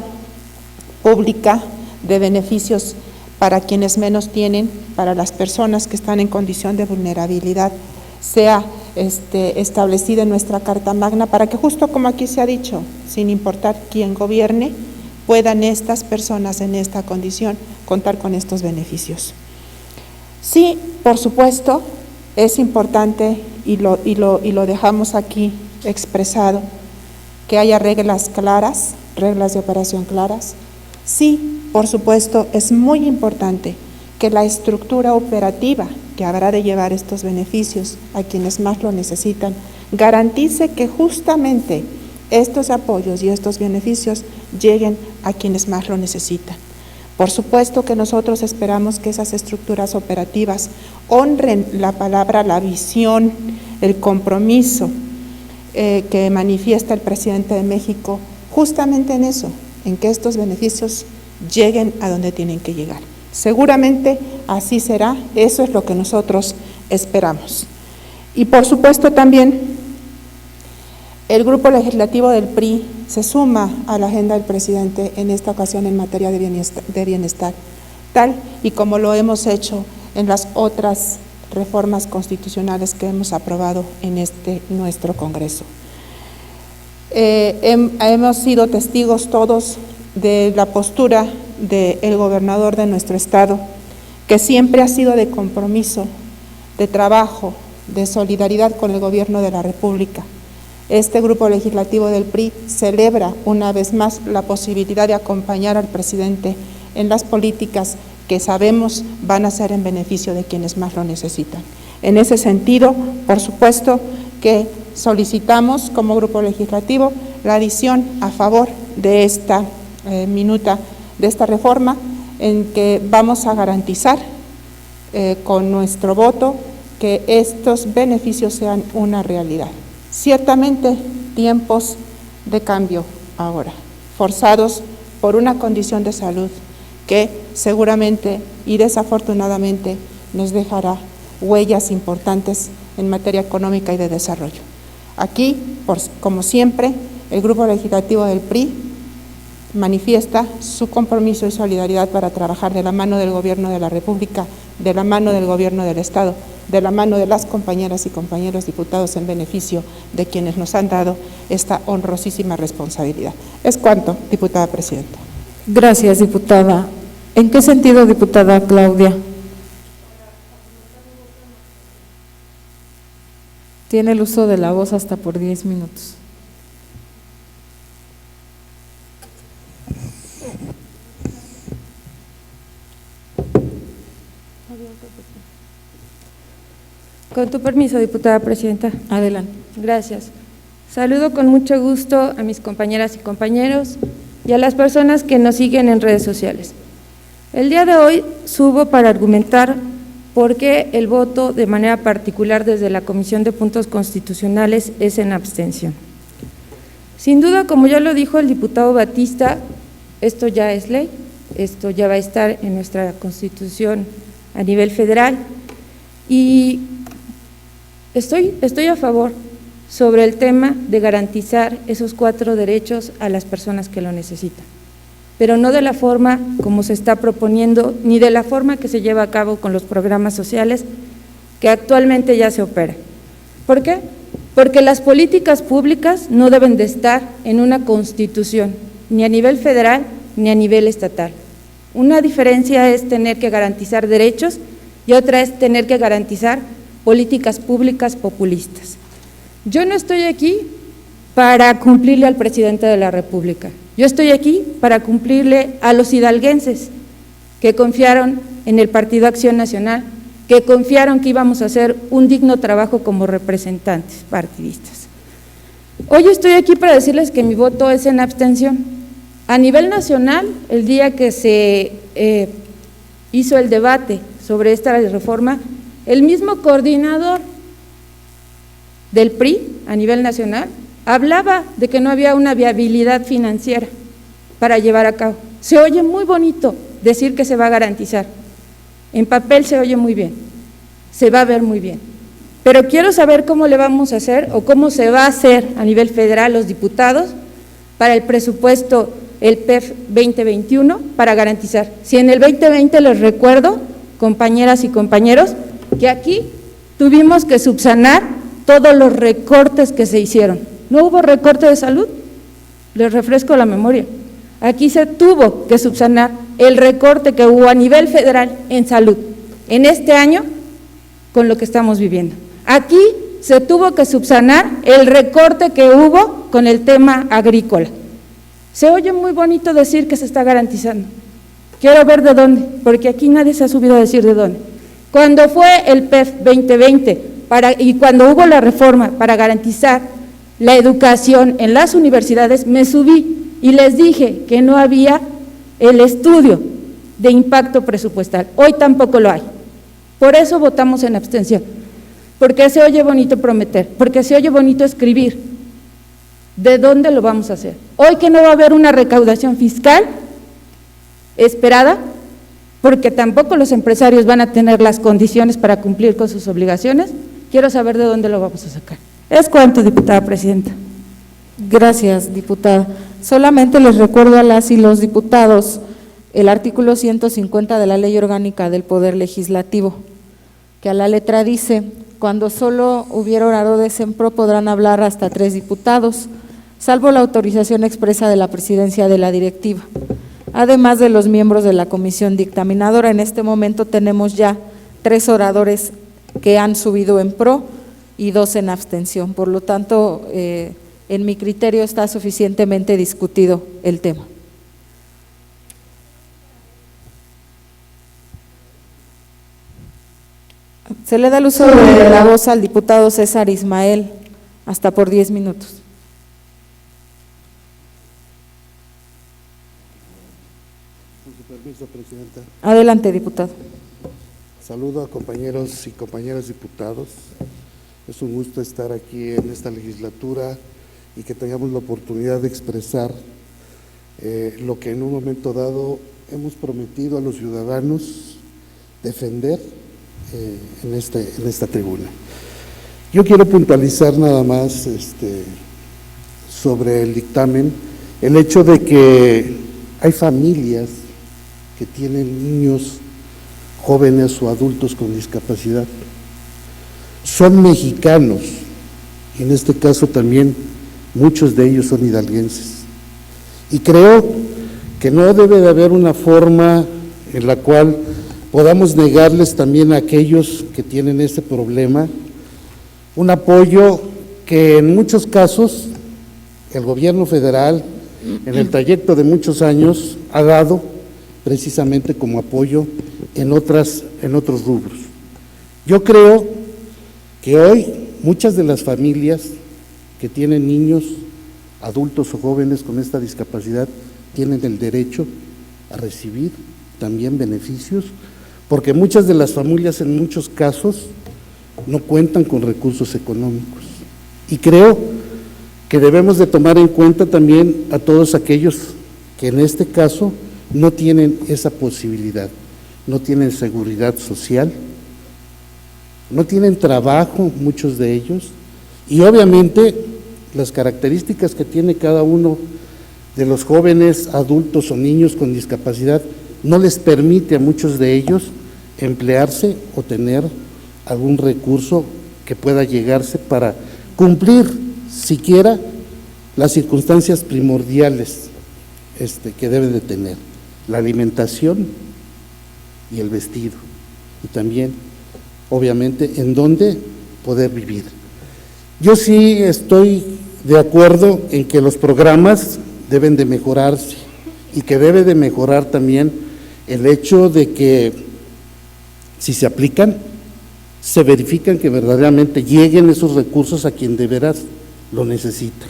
pública de beneficios para quienes menos tienen, para las personas que están en condición de vulnerabilidad, sea establecida en nuestra Carta Magna, para que, justo como aquí se ha dicho, sin importar quién gobierne, puedan estas personas en esta condición contar con estos beneficios. Sí, por supuesto, es importante y lo dejamos aquí expresado, que haya reglas claras, reglas de operación claras. Sí, por supuesto, es muy importante que la estructura operativa que habrá de llevar estos beneficios a quienes más lo necesitan garantice que justamente estos apoyos y estos beneficios lleguen a quienes más lo necesitan. Por supuesto que nosotros esperamos que esas estructuras operativas honren la palabra, la visión, el compromiso que manifiesta el presidente de México, justamente en eso, en que estos beneficios lleguen a donde tienen que llegar. Seguramente así será, eso es lo que nosotros esperamos. Y por supuesto también el Grupo Legislativo del PRI se suma a la agenda del presidente en esta ocasión en materia de bienestar, tal y como lo hemos hecho en las otras reformas constitucionales que hemos aprobado en nuestro Congreso. Hemos sido testigos todos de la postura del gobernador de nuestro estado, que siempre ha sido de compromiso, de trabajo, de solidaridad con el gobierno de la República. Este Grupo Legislativo del PRI celebra una vez más la posibilidad de acompañar al presidente en las políticas que sabemos van a ser en beneficio de quienes más lo necesitan. En ese sentido, por supuesto que solicitamos como Grupo Legislativo la adición a favor de esta minuta, de esta reforma, en que vamos a garantizar con nuestro voto que estos beneficios sean una realidad. Ciertamente tiempos de cambio ahora, forzados por una condición de salud que seguramente y desafortunadamente nos dejará huellas importantes en materia económica y de desarrollo. Aquí, como siempre, el Grupo Legislativo del PRI manifiesta su compromiso y solidaridad para trabajar de la mano del Gobierno de la República, de la mano del Gobierno del Estado, de la mano de las compañeras y compañeros diputados en beneficio de quienes nos han dado esta honrosísima responsabilidad. Es cuanto, diputada presidenta. Gracias, diputada. ¿En qué sentido, diputada Claudia? Tiene el uso de la voz hasta por 10 minutos. Con tu permiso, diputada presidenta. Adelante. Gracias. Saludo con mucho gusto a mis compañeras y compañeros y a las personas que nos siguen en redes sociales. El día de hoy subo para argumentar por qué el voto de manera particular desde la Comisión de Puntos Constitucionales es en abstención. Sin duda, como ya lo dijo el diputado Batista, esto ya es ley. esto ya va a estar en nuestra Constitución a nivel federal y estoy a favor sobre el tema de garantizar esos 4 derechos a las personas que lo necesitan, pero no de la forma como se está proponiendo, ni de la forma que se lleva a cabo con los programas sociales que actualmente ya se opera. ¿Por qué? Porque las políticas públicas no deben de estar en una Constitución, ni a nivel federal ni a nivel estatal. Una diferencia es tener que garantizar derechos y otra es tener que garantizar políticas públicas populistas. Yo no estoy aquí para cumplirle al presidente de la República, yo estoy aquí para cumplirle a los hidalguenses que confiaron en el Partido Acción Nacional, que confiaron que íbamos a hacer un digno trabajo como representantes partidistas. Hoy estoy aquí para decirles que mi voto es en abstención. A nivel nacional, el día que se hizo el debate sobre esta reforma, el mismo coordinador del PRI a nivel nacional hablaba de que no había una viabilidad financiera para llevar a cabo. Se oye muy bonito decir que se va a garantizar. En papel se oye muy bien, se va a ver muy bien, pero quiero saber cómo le vamos a hacer o cómo se va a hacer a nivel federal los diputados para el presupuesto, el PEF 2021, para garantizar. Si en el 2020 les recuerdo, compañeras y compañeros, que aquí tuvimos que subsanar todos los recortes que se hicieron. ¿No hubo recorte de salud? Les refresco la memoria. Aquí se tuvo que subsanar el recorte que hubo a nivel federal en salud, en este año, con lo que estamos viviendo. Aquí se tuvo que subsanar el recorte que hubo con el tema agrícola. Se oye muy bonito decir que se está garantizando. Quiero ver de dónde, porque aquí nadie se ha subido a decir de dónde. Cuando fue el PEF 2020 y cuando hubo la reforma para garantizar la educación en las universidades, me subí y les dije que no había el estudio de impacto presupuestal. Hoy tampoco lo hay. Por eso votamos en abstención, porque se oye bonito prometer, porque se oye bonito escribir. ¿De dónde lo vamos a hacer? Hoy que no va a haber una recaudación fiscal esperada, porque tampoco los empresarios van a tener las condiciones para cumplir con sus obligaciones, quiero saber de dónde lo vamos a sacar. ¿Es cuánto, diputada presidenta? Gracias, diputada. Solamente les recuerdo a las y los diputados el artículo 150 de la Ley Orgánica del Poder Legislativo, que a la letra dice: cuando solo hubiera oradores en pro podrán hablar hasta 3 diputados, salvo la autorización expresa de la presidencia de la directiva, además de los miembros de la comisión dictaminadora. En este momento tenemos ya 3 oradores que han subido en pro y 2 en abstención, por lo tanto, en mi criterio está suficientemente discutido el tema. Se le da el uso de la voz al diputado César Ismael, hasta por 10 minutos. Con su permiso, Presidenta. Adelante, diputado. Saludo a compañeros y compañeras diputados. Es un gusto estar aquí en esta legislatura y que tengamos la oportunidad de expresar lo que en un momento dado hemos prometido a los ciudadanos defender en esta tribuna. Yo quiero puntualizar nada más sobre el dictamen, el hecho de que hay familias que tienen niños, jóvenes o adultos con discapacidad. Son mexicanos, y en este caso también muchos de ellos son hidalguenses. Y creo que no debe de haber una forma en la cual podamos negarles también a aquellos que tienen este problema un apoyo que en muchos casos el gobierno federal, en el trayecto de muchos años, ha dado precisamente como apoyo en otros rubros. Yo creo que hoy muchas de las familias que tienen niños, adultos o jóvenes con esta discapacidad tienen el derecho a recibir también beneficios, porque muchas de las familias en muchos casos no cuentan con recursos económicos. Y creo que debemos de tomar en cuenta también a todos aquellos que en este caso no tienen esa posibilidad, no tienen seguridad social, no tienen trabajo, muchos de ellos, y obviamente las características que tiene cada uno de los jóvenes, adultos o niños con discapacidad no les permite a muchos de ellos emplearse o tener algún recurso que pueda llegarse para cumplir siquiera las circunstancias primordiales que deben de tener, la alimentación y el vestido, y también, obviamente, en dónde poder vivir. Yo sí estoy de acuerdo en que los programas deben de mejorarse y que debe de mejorar también el hecho de que si se aplican, se verifican que verdaderamente lleguen esos recursos a quien de veras lo necesita,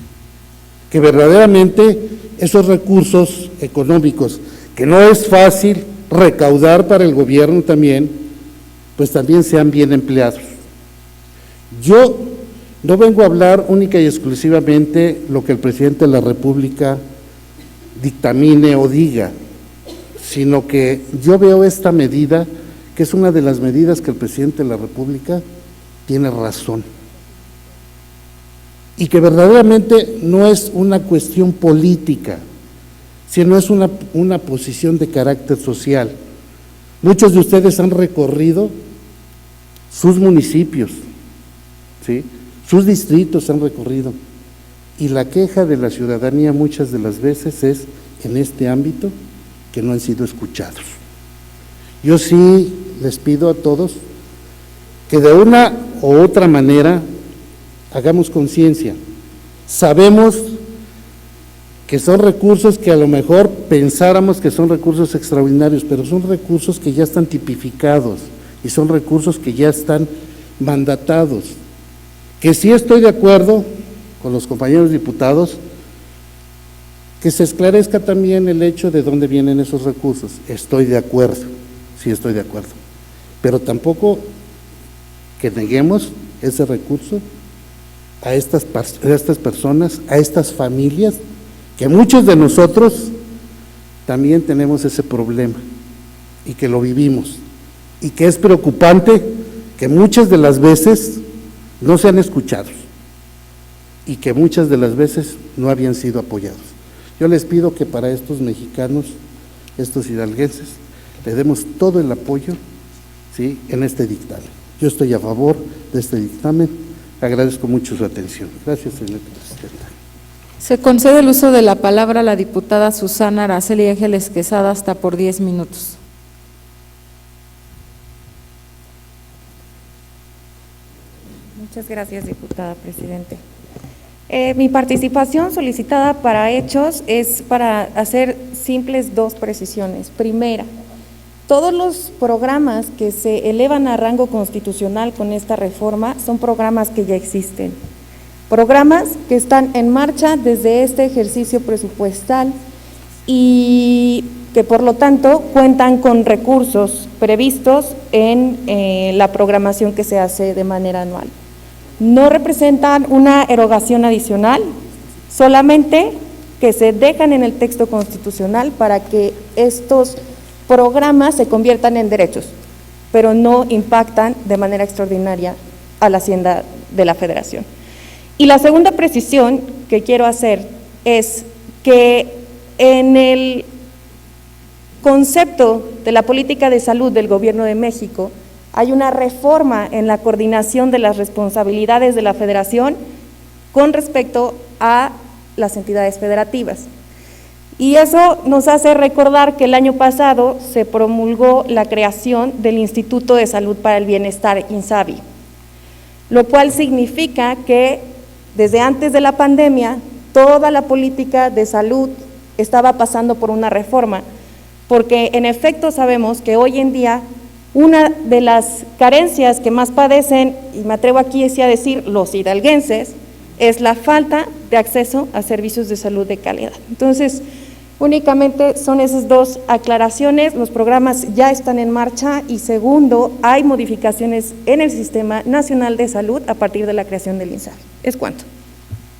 que verdaderamente esos recursos económicos, que no es fácil recaudar para el gobierno también, pues también sean bien empleados. Yo no vengo a hablar única y exclusivamente lo que el presidente de la República dictamine o diga, sino que yo veo esta medida, que es una de las medidas que el presidente de la República tiene razón, y que verdaderamente no es una cuestión política, sino es una posición de carácter social. Muchos de ustedes han recorrido sus municipios, ¿sí?, sus distritos han recorrido, y la queja de la ciudadanía muchas de las veces es en este ámbito que no han sido escuchados. Yo sí les pido a todos que de una u otra manera hagamos conciencia. Sabemos que son recursos que a lo mejor pensáramos que son recursos extraordinarios, pero son recursos que ya están tipificados y son recursos que ya están mandatados. Que sí estoy de acuerdo con los compañeros diputados que se esclarezca también el hecho de dónde vienen esos recursos. Estoy de acuerdo, sí estoy de acuerdo, pero tampoco que neguemos ese recurso a estas personas, a estas familias, que muchos de nosotros también tenemos ese problema y que lo vivimos, y que es preocupante que muchas de las veces no sean escuchados y que muchas de las veces no habían sido apoyados. Yo les pido que para estos mexicanos, estos hidalguenses, le demos todo el apoyo, ¿sí?, en este dictamen. Yo estoy a favor de este dictamen. Agradezco mucho su atención. Gracias, señora presidenta. Se concede el uso de la palabra a la diputada Susana Araceli Ángeles Quesada hasta por 10 minutos. Muchas gracias, diputada presidente. Mi participación solicitada para hechos es para hacer simples dos precisiones. Primera, todos los programas que se elevan a rango constitucional con esta reforma son programas que ya existen, programas que están en marcha desde este ejercicio presupuestal y que por lo tanto cuentan con recursos previstos en la programación que se hace de manera anual. No representan una erogación adicional, solamente que se dejan en el texto constitucional para que estos programas se conviertan en derechos, pero no impactan de manera extraordinaria a la Hacienda de la Federación. Y la segunda precisión que quiero hacer es que en el concepto de la política de salud del Gobierno de México hay una reforma en la coordinación de las responsabilidades de la Federación con respecto a las entidades federativas. Y eso nos hace recordar que el año pasado se promulgó la creación del Instituto de Salud para el Bienestar, INSABI, lo cual significa que desde antes de la pandemia toda la política de salud estaba pasando por una reforma, porque en efecto sabemos que hoy en día una de las carencias que más padecen, y me atrevo aquí a decir los hidalguenses, es la falta de acceso a servicios de salud de calidad. Entonces, únicamente son esas dos aclaraciones. Los programas ya están en marcha y segundo, hay modificaciones en el Sistema Nacional de Salud a partir de la creación del INSABI. Es cuanto.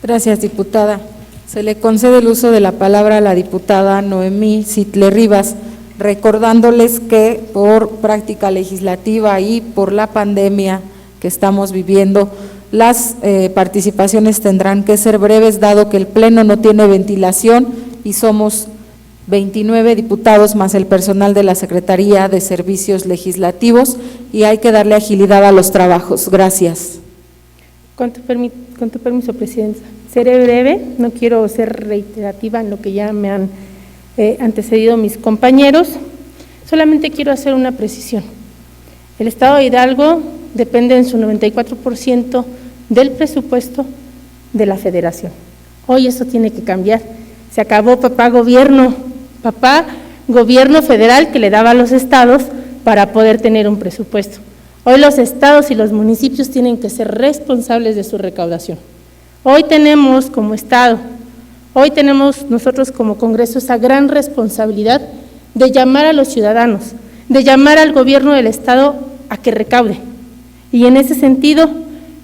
Gracias, diputada. Se le concede el uso de la palabra a la diputada Noemí Citlé Rivas, recordándoles que por práctica legislativa y por la pandemia que estamos viviendo, las participaciones tendrán que ser breves, dado que el Pleno no tiene ventilación y somos 29 diputados más el personal de la Secretaría de Servicios Legislativos y hay que darle agilidad a los trabajos. Gracias. Con tu permiso, Presidenta. Seré breve, no quiero ser reiterativa en lo que ya me han antecedido mis compañeros, solamente quiero hacer una precisión. El Estado de Hidalgo depende en su 94% del presupuesto de la Federación. Hoy eso tiene que cambiar. Se acabó papá gobierno federal que le daba a los estados para poder tener un presupuesto. Hoy los estados y los municipios tienen que ser responsables de su recaudación. Hoy tenemos como Estado, hoy tenemos nosotros como Congreso esa gran responsabilidad de llamar a los ciudadanos, de llamar al gobierno del Estado a que recaude. Y en ese sentido,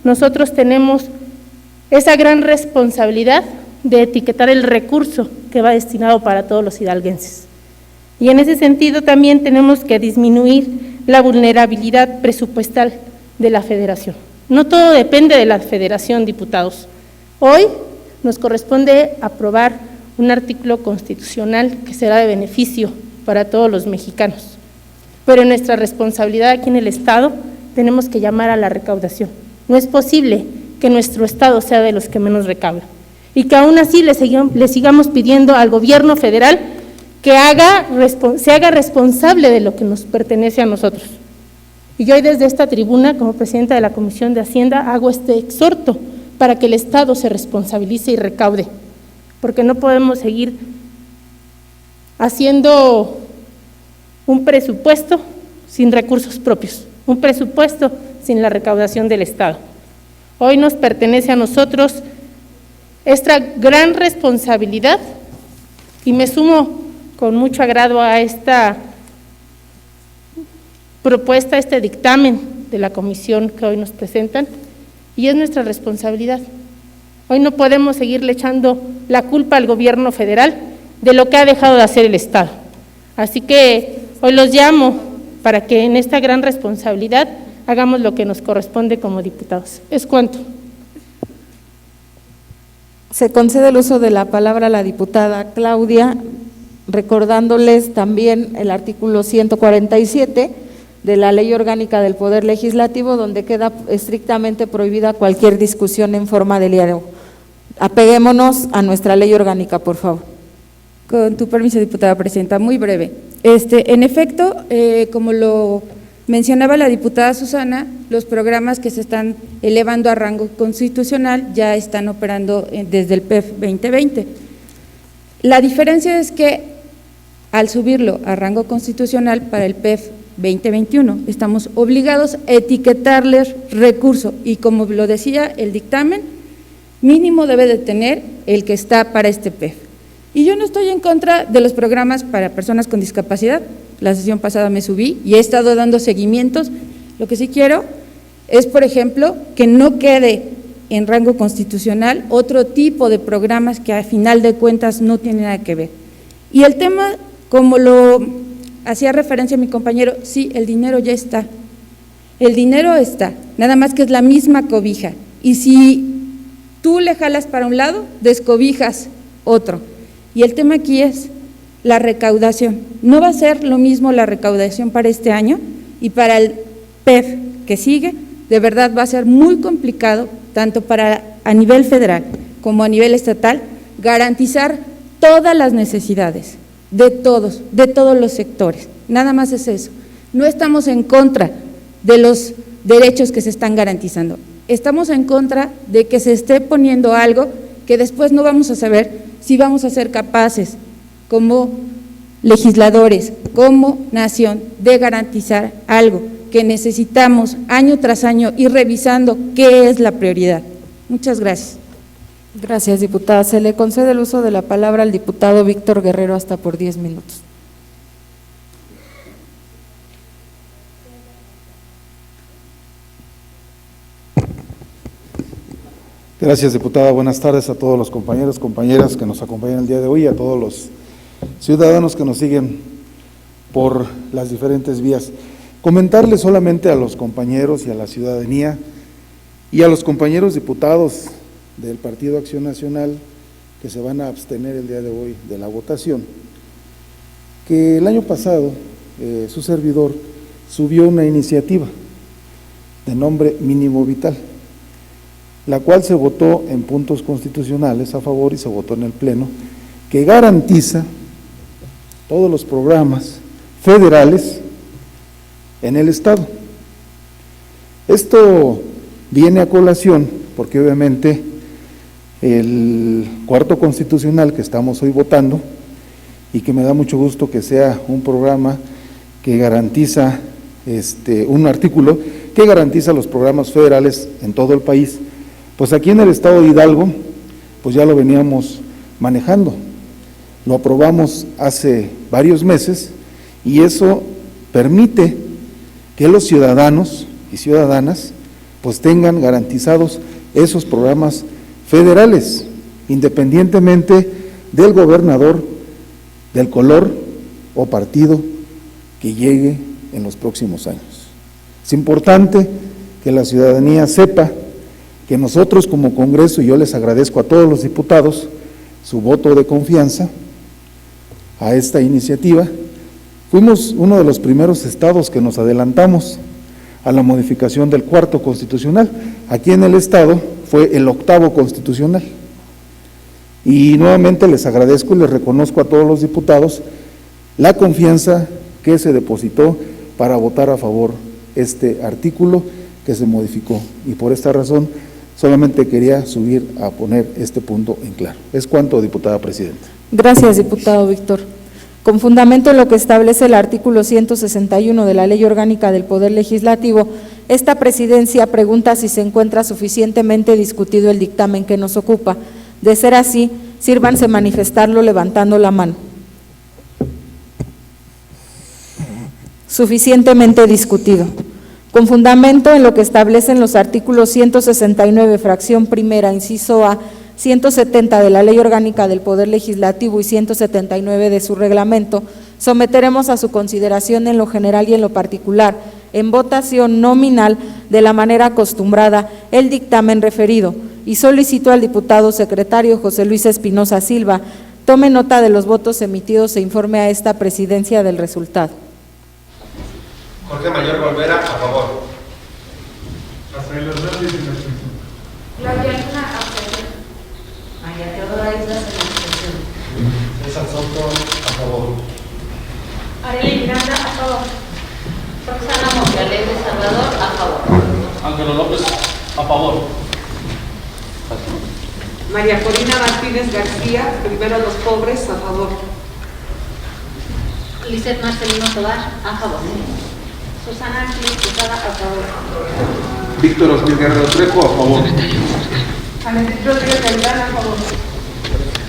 nosotros tenemos esa gran responsabilidad de etiquetar el recurso que va destinado para todos los hidalguenses. Y en ese sentido también tenemos que disminuir la vulnerabilidad presupuestal de la Federación. No todo depende de la Federación, diputados. Hoy nos corresponde aprobar un artículo constitucional que será de beneficio para todos los mexicanos. Pero en nuestra responsabilidad aquí en el Estado tenemos que llamar a la recaudación. No es posible que nuestro Estado sea de los que menos recauda y que aún así le sigamos pidiendo al gobierno federal que se haga responsable de lo que nos pertenece a nosotros. Y yo hoy desde esta tribuna, como presidenta de la Comisión de Hacienda, hago este exhorto para que el Estado se responsabilice y recaude, porque no podemos seguir haciendo un presupuesto sin recursos propios, un presupuesto sin la recaudación del Estado. Hoy nos pertenece a nosotros esta gran responsabilidad y me sumo con mucho agrado a esta propuesta, este dictamen de la comisión que hoy nos presentan, y es nuestra responsabilidad. Hoy no podemos seguirle echando la culpa al gobierno federal de lo que ha dejado de hacer el Estado. Así que hoy los llamo para que en esta gran responsabilidad hagamos lo que nos corresponde como diputados. Es cuanto. Se concede el uso de la palabra a la diputada Claudia, recordándoles también el artículo 147 de la Ley Orgánica del Poder Legislativo, donde queda estrictamente prohibida cualquier discusión en forma de diálogo. Apeguémonos a nuestra ley orgánica, por favor. Con tu permiso, diputada presidenta, muy breve. En efecto, como lo mencionaba la diputada Susana, los programas que se están elevando a rango constitucional ya están operando desde el PEF 2020. La diferencia es que al subirlo a rango constitucional para el PEF 2021, estamos obligados a etiquetarles recurso y como lo decía el dictamen, mínimo debe de tener el que está para este PEF. Y yo no estoy en contra de los programas para personas con discapacidad, la sesión pasada me subí y he estado dando seguimientos. Lo que sí quiero es, por ejemplo, que no quede en rango constitucional otro tipo de programas que a final de cuentas no tienen nada que ver. Y el tema, como lo hacía referencia mi compañero, sí, el dinero ya está. El dinero está, nada más que es la misma cobija. Y si tú le jalas para un lado, descobijas otro. Y el tema aquí es la recaudación. No va a ser lo mismo la recaudación para este año y para el PEF que sigue, de verdad va a ser muy complicado, tanto para a nivel federal como a nivel estatal, garantizar todas las necesidades de todos los sectores. Nada más es eso. No estamos en contra de los derechos que se están garantizando. Estamos en contra de que se esté poniendo algo que después no vamos a saber si vamos a ser capaces como legisladores, como nación, de garantizar algo que necesitamos año tras año ir revisando qué es la prioridad. Muchas gracias. Gracias, diputada. Se le concede el uso de la palabra al diputado Víctor Guerrero hasta por 10 minutos. Gracias, diputada. Buenas tardes a todos los compañeros, compañeras que nos acompañan el día de hoy, a todos los ciudadanos que nos siguen por las diferentes vías. Comentarle solamente a los compañeros y a la ciudadanía y a los compañeros diputados del Partido Acción Nacional que se van a abstener el día de hoy de la votación, que el año pasado su servidor subió una iniciativa de nombre Mínimo Vital, la cual se votó en puntos constitucionales a favor y se votó en el Pleno, que garantiza todos los programas federales en el Estado. Esto viene a colación porque obviamente el cuarto constitucional que estamos hoy votando, y que me da mucho gusto que sea un programa que garantiza, un artículo que garantiza los programas federales en todo el país, pues aquí en el estado de Hidalgo, pues ya lo veníamos manejando, lo aprobamos hace varios meses y eso permite que los ciudadanos y ciudadanas pues tengan garantizados esos programas federales, independientemente del gobernador, del color o partido que llegue en los próximos años. Es importante que la ciudadanía sepa que nosotros como Congreso, y yo les agradezco a todos los diputados su voto de confianza a esta iniciativa, fuimos uno de los primeros estados que nos adelantamos a la modificación del cuarto constitucional. Aquí en el estado fue el octavo constitucional. Y nuevamente les agradezco y les reconozco a todos los diputados la confianza que se depositó para votar a favor este artículo que se modificó. Y por esta razón solamente quería subir a poner este punto en claro. Es cuanto, diputada presidenta. Gracias, diputado Víctor. Con fundamento en lo que establece el artículo 161 de la Ley Orgánica del Poder Legislativo, esta presidencia pregunta si se encuentra suficientemente discutido el dictamen que nos ocupa. De ser así, sírvanse manifestarlo levantando la mano. Suficientemente discutido. Con fundamento en lo que establecen los artículos 169, fracción primera, inciso A, 170 de la Ley Orgánica del Poder Legislativo y 179 de su reglamento, someteremos a su consideración en lo general y en lo particular, en votación nominal de la manera acostumbrada, el dictamen referido, y solicito al diputado secretario José Luis Espinosa Silva tome nota de los votos emitidos e informe a esta presidencia del resultado. Jorge Mayor Valvera, a favor. Rafael Hernández, en abstención. Claudia Luna, abstención. María Teodora Islas, en abstención. César Soto, a favor. Arely Miranda, a favor. Roxana Montealegre Salvador, a favor. Ángelo López, a favor. María Corina Martínez García, primero los pobres, a favor. Lisette Marcelino Tobar, a favor. Susana Ángeles Quesada, a favor. Víctor Osmil Guerrero Trejo, a favor. Anel Rodríguez Gaitán, a favor.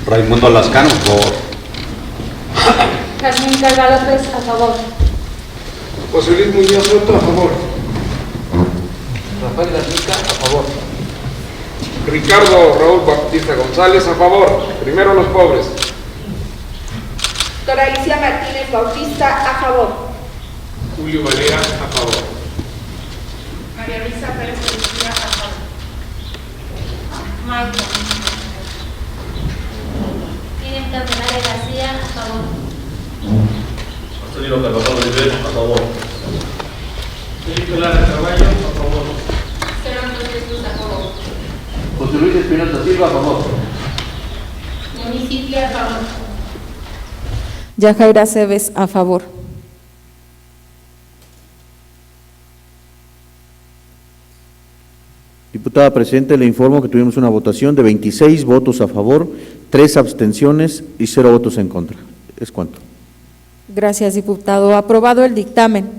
Raimundo Lascano, a favor. Jazmín Calva López, a favor. José Luis Muñoz Soto, a favor. Rafael Garnica, a favor. Ricardo Raúl Bautista González, a favor. Primero los pobres. Dora Alicia Martínez Bautista, a favor. Julio Valera, a favor. María Luisa Pérez García, a favor. Maite. Miriam Candelaria García, a favor. Marcelino Carvajal Oliver, a favor. Felipe Lara Carballo, a favor. Fernando Jesús, a favor. José Luis Espinosa Silva, a favor. Municipio, a favor. Yajaira Cebes, a favor. Diputada presidente, le informo que tuvimos una votación de 26 votos a favor, 3 abstenciones y 0 votos en contra. Es cuanto. Gracias, diputado. Aprobado el dictamen.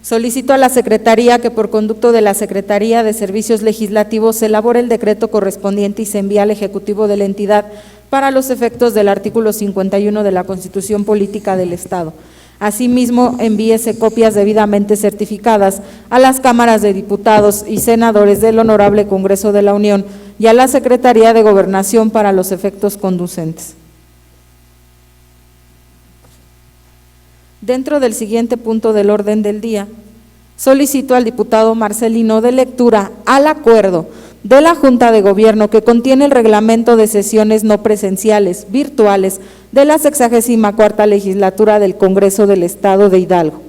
Solicito a la Secretaría que por conducto de la Secretaría de Servicios Legislativos se elabore el decreto correspondiente y se envíe al Ejecutivo de la entidad para los efectos del artículo 51 de la Constitución Política del Estado. Asimismo, envíese copias debidamente certificadas a las cámaras de diputados y senadores del Honorable Congreso de la Unión y a la Secretaría de Gobernación para los efectos conducentes. Dentro del siguiente punto del orden del día, solicito al diputado Marcelino de lectura al acuerdo de la Junta de Gobierno que contiene el reglamento de sesiones no presenciales, virtuales, de la 64ª Legislatura del Congreso del Estado de Hidalgo.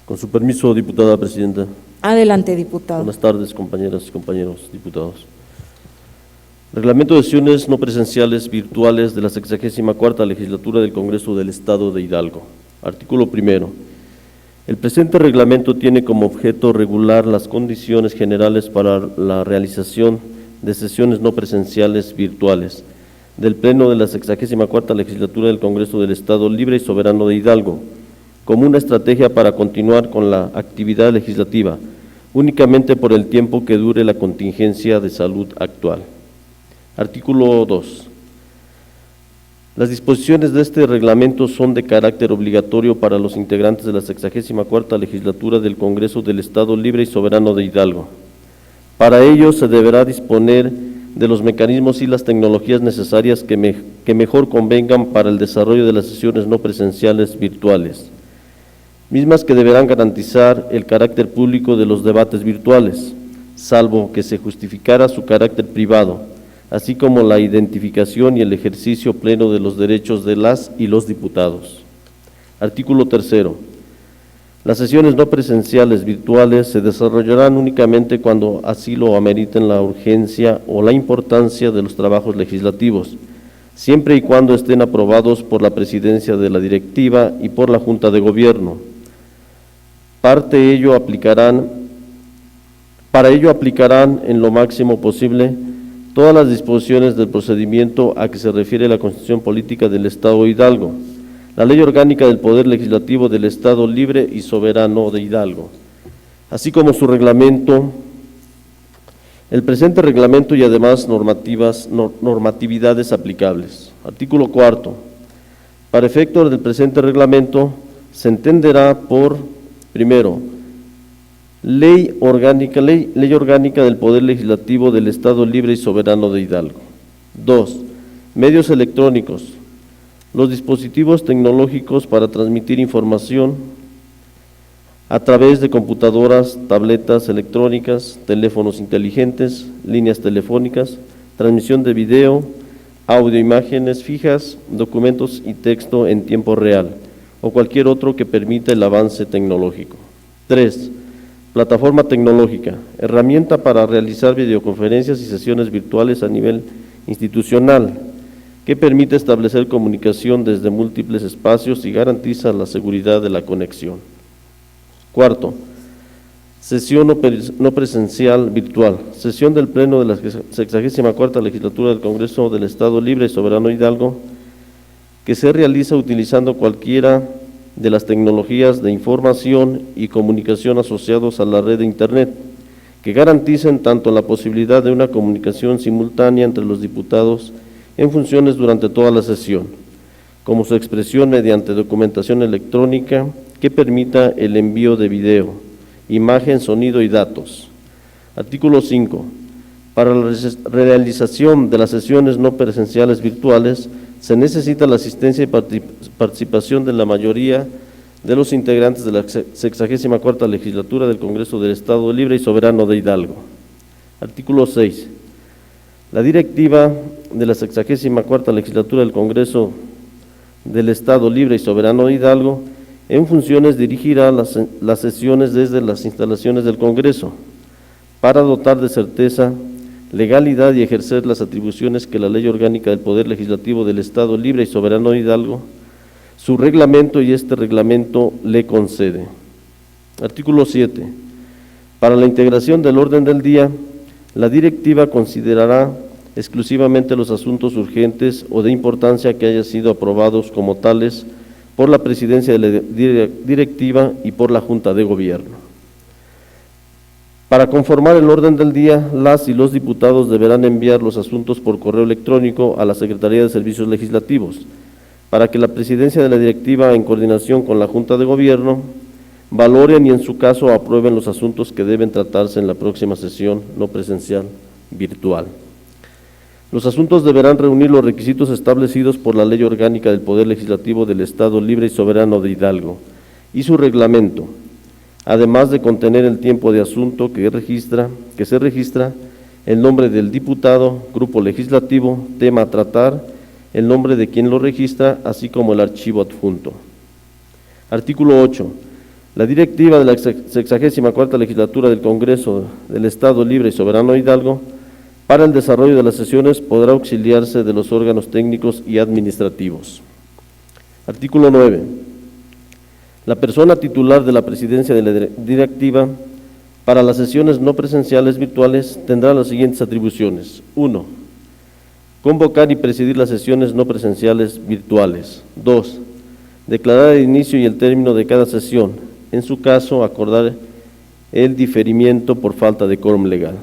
Con su permiso, diputada presidenta. Adelante, diputado. Buenas tardes, compañeras y compañeros diputados. Reglamento de sesiones no presenciales virtuales de la 64ª Legislatura del Congreso del Estado de Hidalgo. Artículo primero. El presente reglamento tiene como objeto regular las condiciones generales para la realización de sesiones no presenciales virtuales del Pleno de la 64ª Legislatura del Congreso del Estado Libre y Soberano de Hidalgo, como una estrategia para continuar con la actividad legislativa, únicamente por el tiempo que dure la contingencia de salud actual. Artículo 2. Las disposiciones de este reglamento son de carácter obligatorio para los integrantes de la 64ª Legislatura del Congreso del Estado Libre y Soberano de Hidalgo. Para ello se deberá disponer de los mecanismos y las tecnologías necesarias que mejor convengan para el desarrollo de las sesiones no presenciales virtuales, mismas que deberán garantizar el carácter público de los debates virtuales, salvo que se justificara su carácter privado, así como la identificación y el ejercicio pleno de los derechos de las y los diputados. Artículo 3. Las sesiones no presenciales virtuales se desarrollarán únicamente cuando así lo ameriten la urgencia o la importancia de los trabajos legislativos, siempre y cuando estén aprobados por la presidencia de la directiva y por la Junta de Gobierno. Para ello aplicarán en lo máximo posible todas las disposiciones del procedimiento a que se refiere la Constitución Política del Estado de Hidalgo, la Ley Orgánica del Poder Legislativo del Estado Libre y Soberano de Hidalgo, así como su reglamento, el presente reglamento y además normatividades aplicables. Artículo 4. Para efectos del presente reglamento se entenderá por, primero, Ley orgánica del Poder Legislativo del Estado Libre y Soberano de Hidalgo. 2. Medios electrónicos. Los dispositivos tecnológicos para transmitir información a través de computadoras, tabletas electrónicas, teléfonos inteligentes, líneas telefónicas, transmisión de video, audio, imágenes fijas, documentos y texto en tiempo real, o cualquier otro que permita el avance tecnológico. 3. Plataforma tecnológica, herramienta para realizar videoconferencias y sesiones virtuales a nivel institucional, que permite establecer comunicación desde múltiples espacios y garantiza la seguridad de la conexión. 4. Sesión no presencial virtual, sesión del Pleno de la 64ª Legislatura del Congreso del Estado Libre y Soberano de Hidalgo, que se realiza utilizando cualquiera de las tecnologías de información y comunicación asociados a la red de Internet, que garanticen tanto la posibilidad de una comunicación simultánea entre los diputados en funciones durante toda la sesión, como su expresión mediante documentación electrónica que permita el envío de video, imagen, sonido y datos. Artículo 5. Para la realización de las sesiones no presenciales virtuales, se necesita la asistencia y participación de la mayoría de los integrantes de la 64ª Legislatura del Congreso del Estado Libre y Soberano de Hidalgo. Artículo 6. La directiva de la 64ª Legislatura del Congreso del Estado Libre y Soberano de Hidalgo, en funciones dirigirá las sesiones desde las instalaciones del Congreso, para dotar de certeza, legalidad y ejercer las atribuciones que la Ley Orgánica del Poder Legislativo del Estado Libre y Soberano de Hidalgo, su reglamento y este reglamento le concede. Artículo 7. Para la integración del orden del día, la directiva considerará exclusivamente los asuntos urgentes o de importancia que hayan sido aprobados como tales por la presidencia de la directiva y por la Junta de Gobierno. Para conformar el orden del día, las y los diputados deberán enviar los asuntos por correo electrónico a la Secretaría de Servicios Legislativos, para que la presidencia de la directiva, en coordinación con la Junta de Gobierno, valoren y en su caso aprueben los asuntos que deben tratarse en la próxima sesión no presencial virtual. Los asuntos deberán reunir los requisitos establecidos por la Ley Orgánica del Poder Legislativo del Estado Libre y Soberano de Hidalgo y su reglamento, además de contener el tiempo de asunto que se registra, el nombre del diputado, grupo legislativo, tema a tratar, el nombre de quien lo registra, así como el archivo adjunto. Artículo 8. La directiva de la 64ª Legislatura del Congreso del Estado Libre y Soberano de Hidalgo para el desarrollo de las sesiones podrá auxiliarse de los órganos técnicos y administrativos. Artículo 9. La persona titular de la presidencia de la directiva para las sesiones no presenciales virtuales tendrá las siguientes atribuciones. 1. Convocar y presidir las sesiones no presenciales virtuales. 2. Declarar el inicio y el término de cada sesión. En su caso, acordar el diferimiento por falta de quórum legal.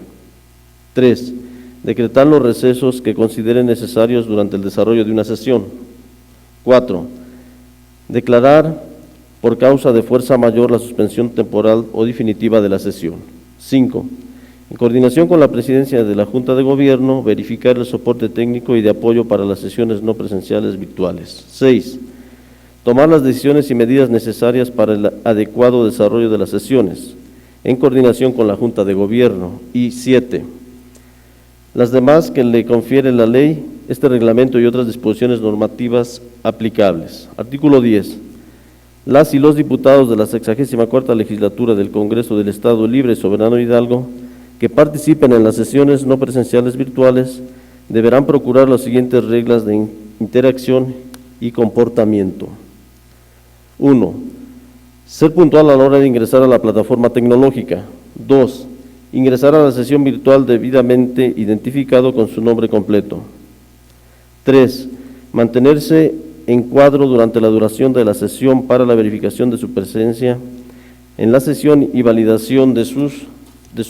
3. Decretar los recesos que consideren necesarios durante el desarrollo de una sesión. 4. Declarar por causa de fuerza mayor la suspensión temporal o definitiva de la sesión. 5. En coordinación con la presidencia de la Junta de Gobierno, verificar el soporte técnico y de apoyo para las sesiones no presenciales virtuales. 6. Tomar las decisiones y medidas necesarias para el adecuado desarrollo de las sesiones, en coordinación con la Junta de Gobierno. Y 7. Las demás que le confiere la ley, este reglamento y otras disposiciones normativas aplicables. Artículo 10. Las y los diputados de la 64ª Legislatura del Congreso del Estado Libre y Soberano de Hidalgo que participen en las sesiones no presenciales virtuales deberán procurar las siguientes reglas de interacción y comportamiento. 1. Ser puntual a la hora de ingresar a la plataforma tecnológica. 2. Ingresar a la sesión virtual debidamente identificado con su nombre completo. 3. Mantenerse en cuadro durante la duración de la sesión para la verificación de su presencia en la sesión y validación de sus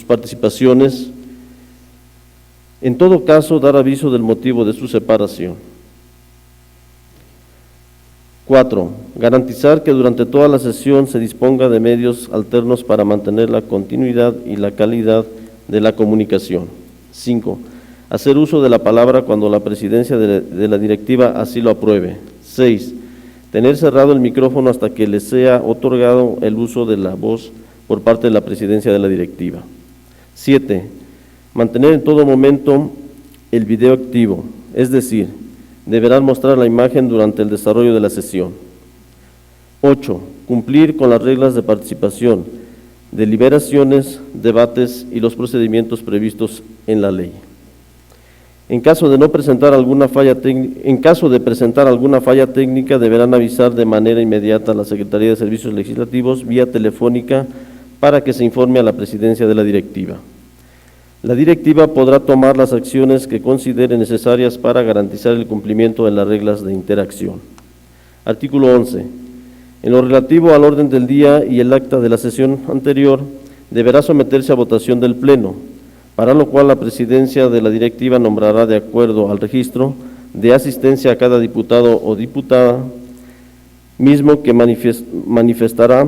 participaciones. En todo caso, dar aviso del motivo de su separación. 4. Garantizar que durante toda la sesión se disponga de medios alternos para mantener la continuidad y la calidad de la comunicación. 5. Hacer uso de la palabra cuando la presidencia de la directiva así lo apruebe. 6. Tener cerrado el micrófono hasta que le sea otorgado el uso de la voz por parte de la presidencia de la directiva. 7. Mantener en todo momento el video activo, es decir, deberán mostrar la imagen durante el desarrollo de la sesión. 8. Cumplir con las reglas de participación, deliberaciones, debates y los procedimientos previstos en la ley. En caso de presentar alguna falla técnica, deberán avisar de manera inmediata a la Secretaría de Servicios Legislativos vía telefónica para que se informe a la presidencia de la directiva. La directiva podrá tomar las acciones que considere necesarias para garantizar el cumplimiento de las reglas de interacción. Artículo 11. En lo relativo al orden del día y el acta de la sesión anterior, deberá someterse a votación del Pleno, para lo cual la presidencia de la directiva nombrará, de acuerdo al registro de asistencia a cada diputado o diputada, mismo que manifestará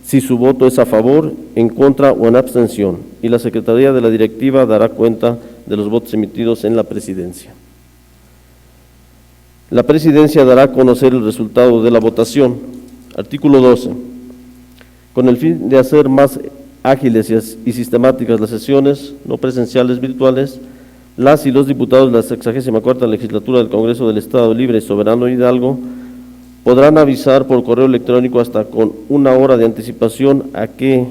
si su voto es a favor, en contra o en abstención, y la Secretaría de la directiva dará cuenta de los votos emitidos en la presidencia. La presidencia dará a conocer el resultado de la votación. Artículo 12. Con el fin de hacer más ágiles y sistemáticas las sesiones no presenciales virtuales, las y los diputados de la 64ª Legislatura del Congreso del Estado Libre y Soberano de Hidalgo podrán avisar por correo electrónico hasta con 1 hora de anticipación a que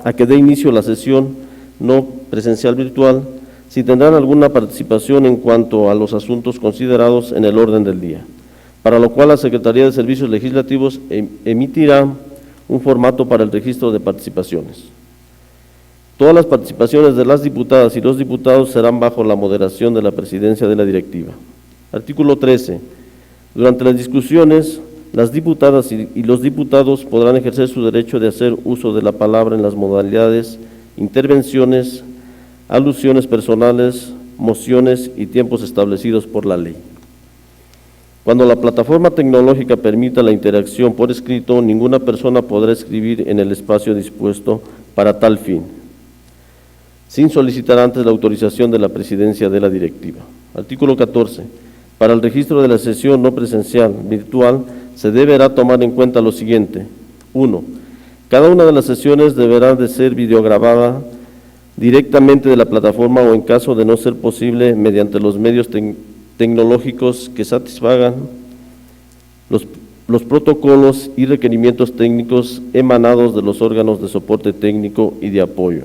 dé inicio la sesión no presencial virtual, si tendrán alguna participación en cuanto a los asuntos considerados en el orden del día, para lo cual la Secretaría de Servicios Legislativos emitirá un formato para el registro de participaciones. Todas las participaciones de las diputadas y los diputados serán bajo la moderación de la presidencia de la directiva. Artículo 13. Durante las discusiones, las diputadas y los diputados podrán ejercer su derecho de hacer uso de la palabra en las modalidades, intervenciones, alusiones personales, mociones y tiempos establecidos por la ley. Cuando la plataforma tecnológica permita la interacción por escrito, ninguna persona podrá escribir en el espacio dispuesto para tal fin, sin solicitar antes la autorización de la presidencia de la directiva. Artículo 14. Para el registro de la sesión no presencial, virtual, se deberá tomar en cuenta lo siguiente. 1. Cada una de las sesiones deberá de ser videograbada directamente de la plataforma o, en caso de no ser posible, mediante los medios tecnológicos que satisfagan los protocolos y requerimientos técnicos emanados de los órganos de soporte técnico y de apoyo.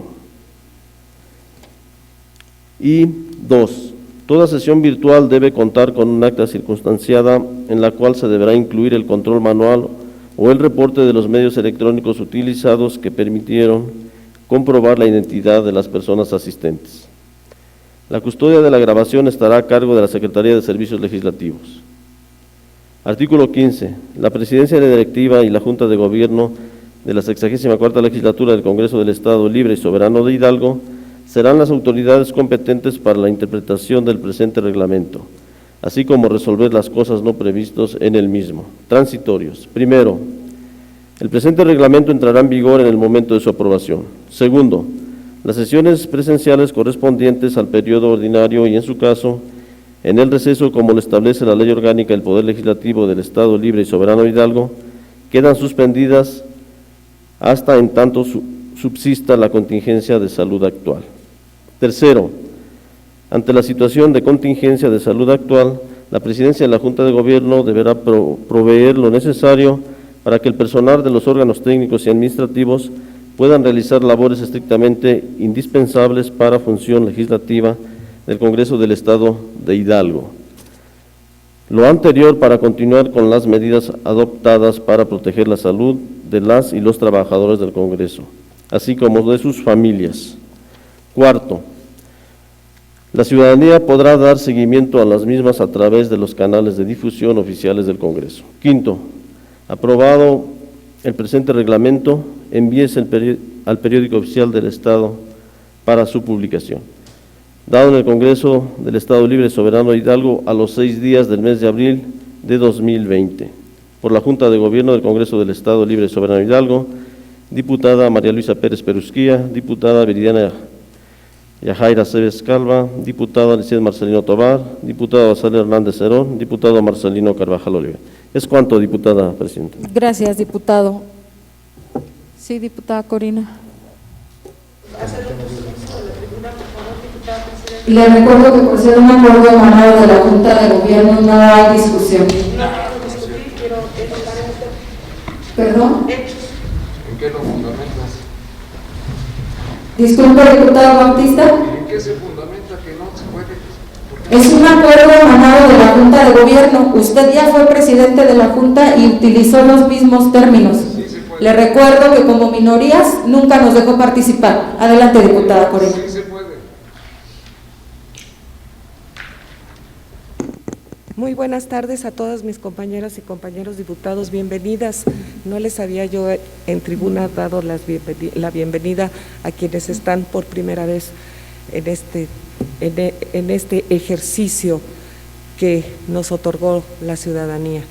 Y 2. Toda sesión virtual debe contar con un acta circunstanciada en la cual se deberá incluir el control manual o el reporte de los medios electrónicos utilizados que permitieron comprobar la identidad de las personas asistentes. La custodia de la grabación estará a cargo de la Secretaría de Servicios Legislativos. Artículo 15. La presidencia de la directiva y la Junta de Gobierno de la 64ª Legislatura del Congreso del Estado Libre y Soberano de Hidalgo serán las autoridades competentes para la interpretación del presente reglamento, así como resolver las cosas no previstos en el mismo. Transitorios. Primero, el presente reglamento entrará en vigor en el momento de su aprobación. Segundo, las sesiones presenciales correspondientes al periodo ordinario y, en su caso, en el receso como lo establece la Ley Orgánica del Poder Legislativo del Estado Libre y Soberano de Hidalgo, quedan suspendidas hasta en tanto subsista la contingencia de salud actual. Tercero, ante la situación de contingencia de salud actual, la presidencia de la Junta de Gobierno deberá proveer lo necesario para que el personal de los órganos técnicos y administrativos puedan realizar labores estrictamente indispensables para función legislativa del Congreso del Estado de Hidalgo. Lo anterior para continuar con las medidas adoptadas para proteger la salud de las y los trabajadores del Congreso, así como de sus familias. Cuarto, la ciudadanía podrá dar seguimiento a las mismas a través de los canales de difusión oficiales del Congreso. Quinto, aprobado el presente reglamento, envíese al periódico oficial del Estado para su publicación. Dado en el Congreso del Estado Libre y Soberano de Hidalgo a los 6 días del mes de abril de 2020. Por la Junta de Gobierno del Congreso del Estado Libre y Soberano de Hidalgo, diputada María Luisa Pérez Perusquía, diputada Viridiana Yajaira Cebes Calva, diputado Licet Marcelino Tobar, diputado Basalia Hernández Herón, diputado Marcelino Carvajal Oliva. ¿Es cuánto, diputada presidenta? Gracias, diputado. Sí, diputada Corina. Le recuerdo que por ser un acuerdo emanado de la Junta de Gobierno no hay discusión. ¿Perdón? ¿En qué lo fundamentas? Disculpe, diputado Bautista. ¿En qué se fundamenta que no se puede? Es un acuerdo emanado de la Junta de Gobierno. Usted ya fue presidente de la Junta y utilizó los mismos términos. Sí, le recuerdo que como minorías nunca nos dejó participar. Adelante, diputada Corina. Sí se puede. Muy buenas tardes a todas mis compañeras y compañeros diputados, bienvenidas. No les había yo en tribuna dado la bienvenida a quienes están por primera vez en este ejercicio que nos otorgó la ciudadanía.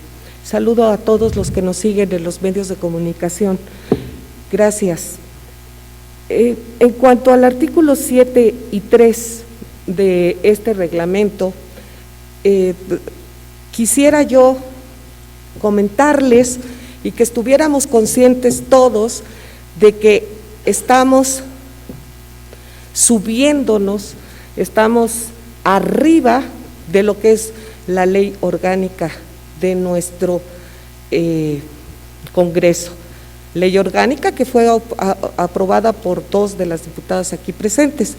Saludo a todos los que nos siguen en los medios de comunicación. Gracias. En cuanto al artículo 7 y 3 de este reglamento, quisiera yo comentarles y que estuviéramos conscientes todos de que estamos subiéndonos, estamos arriba de lo que es la ley orgánica de nuestro Congreso. Ley orgánica que fue aprobada por 2 de las diputadas aquí presentes.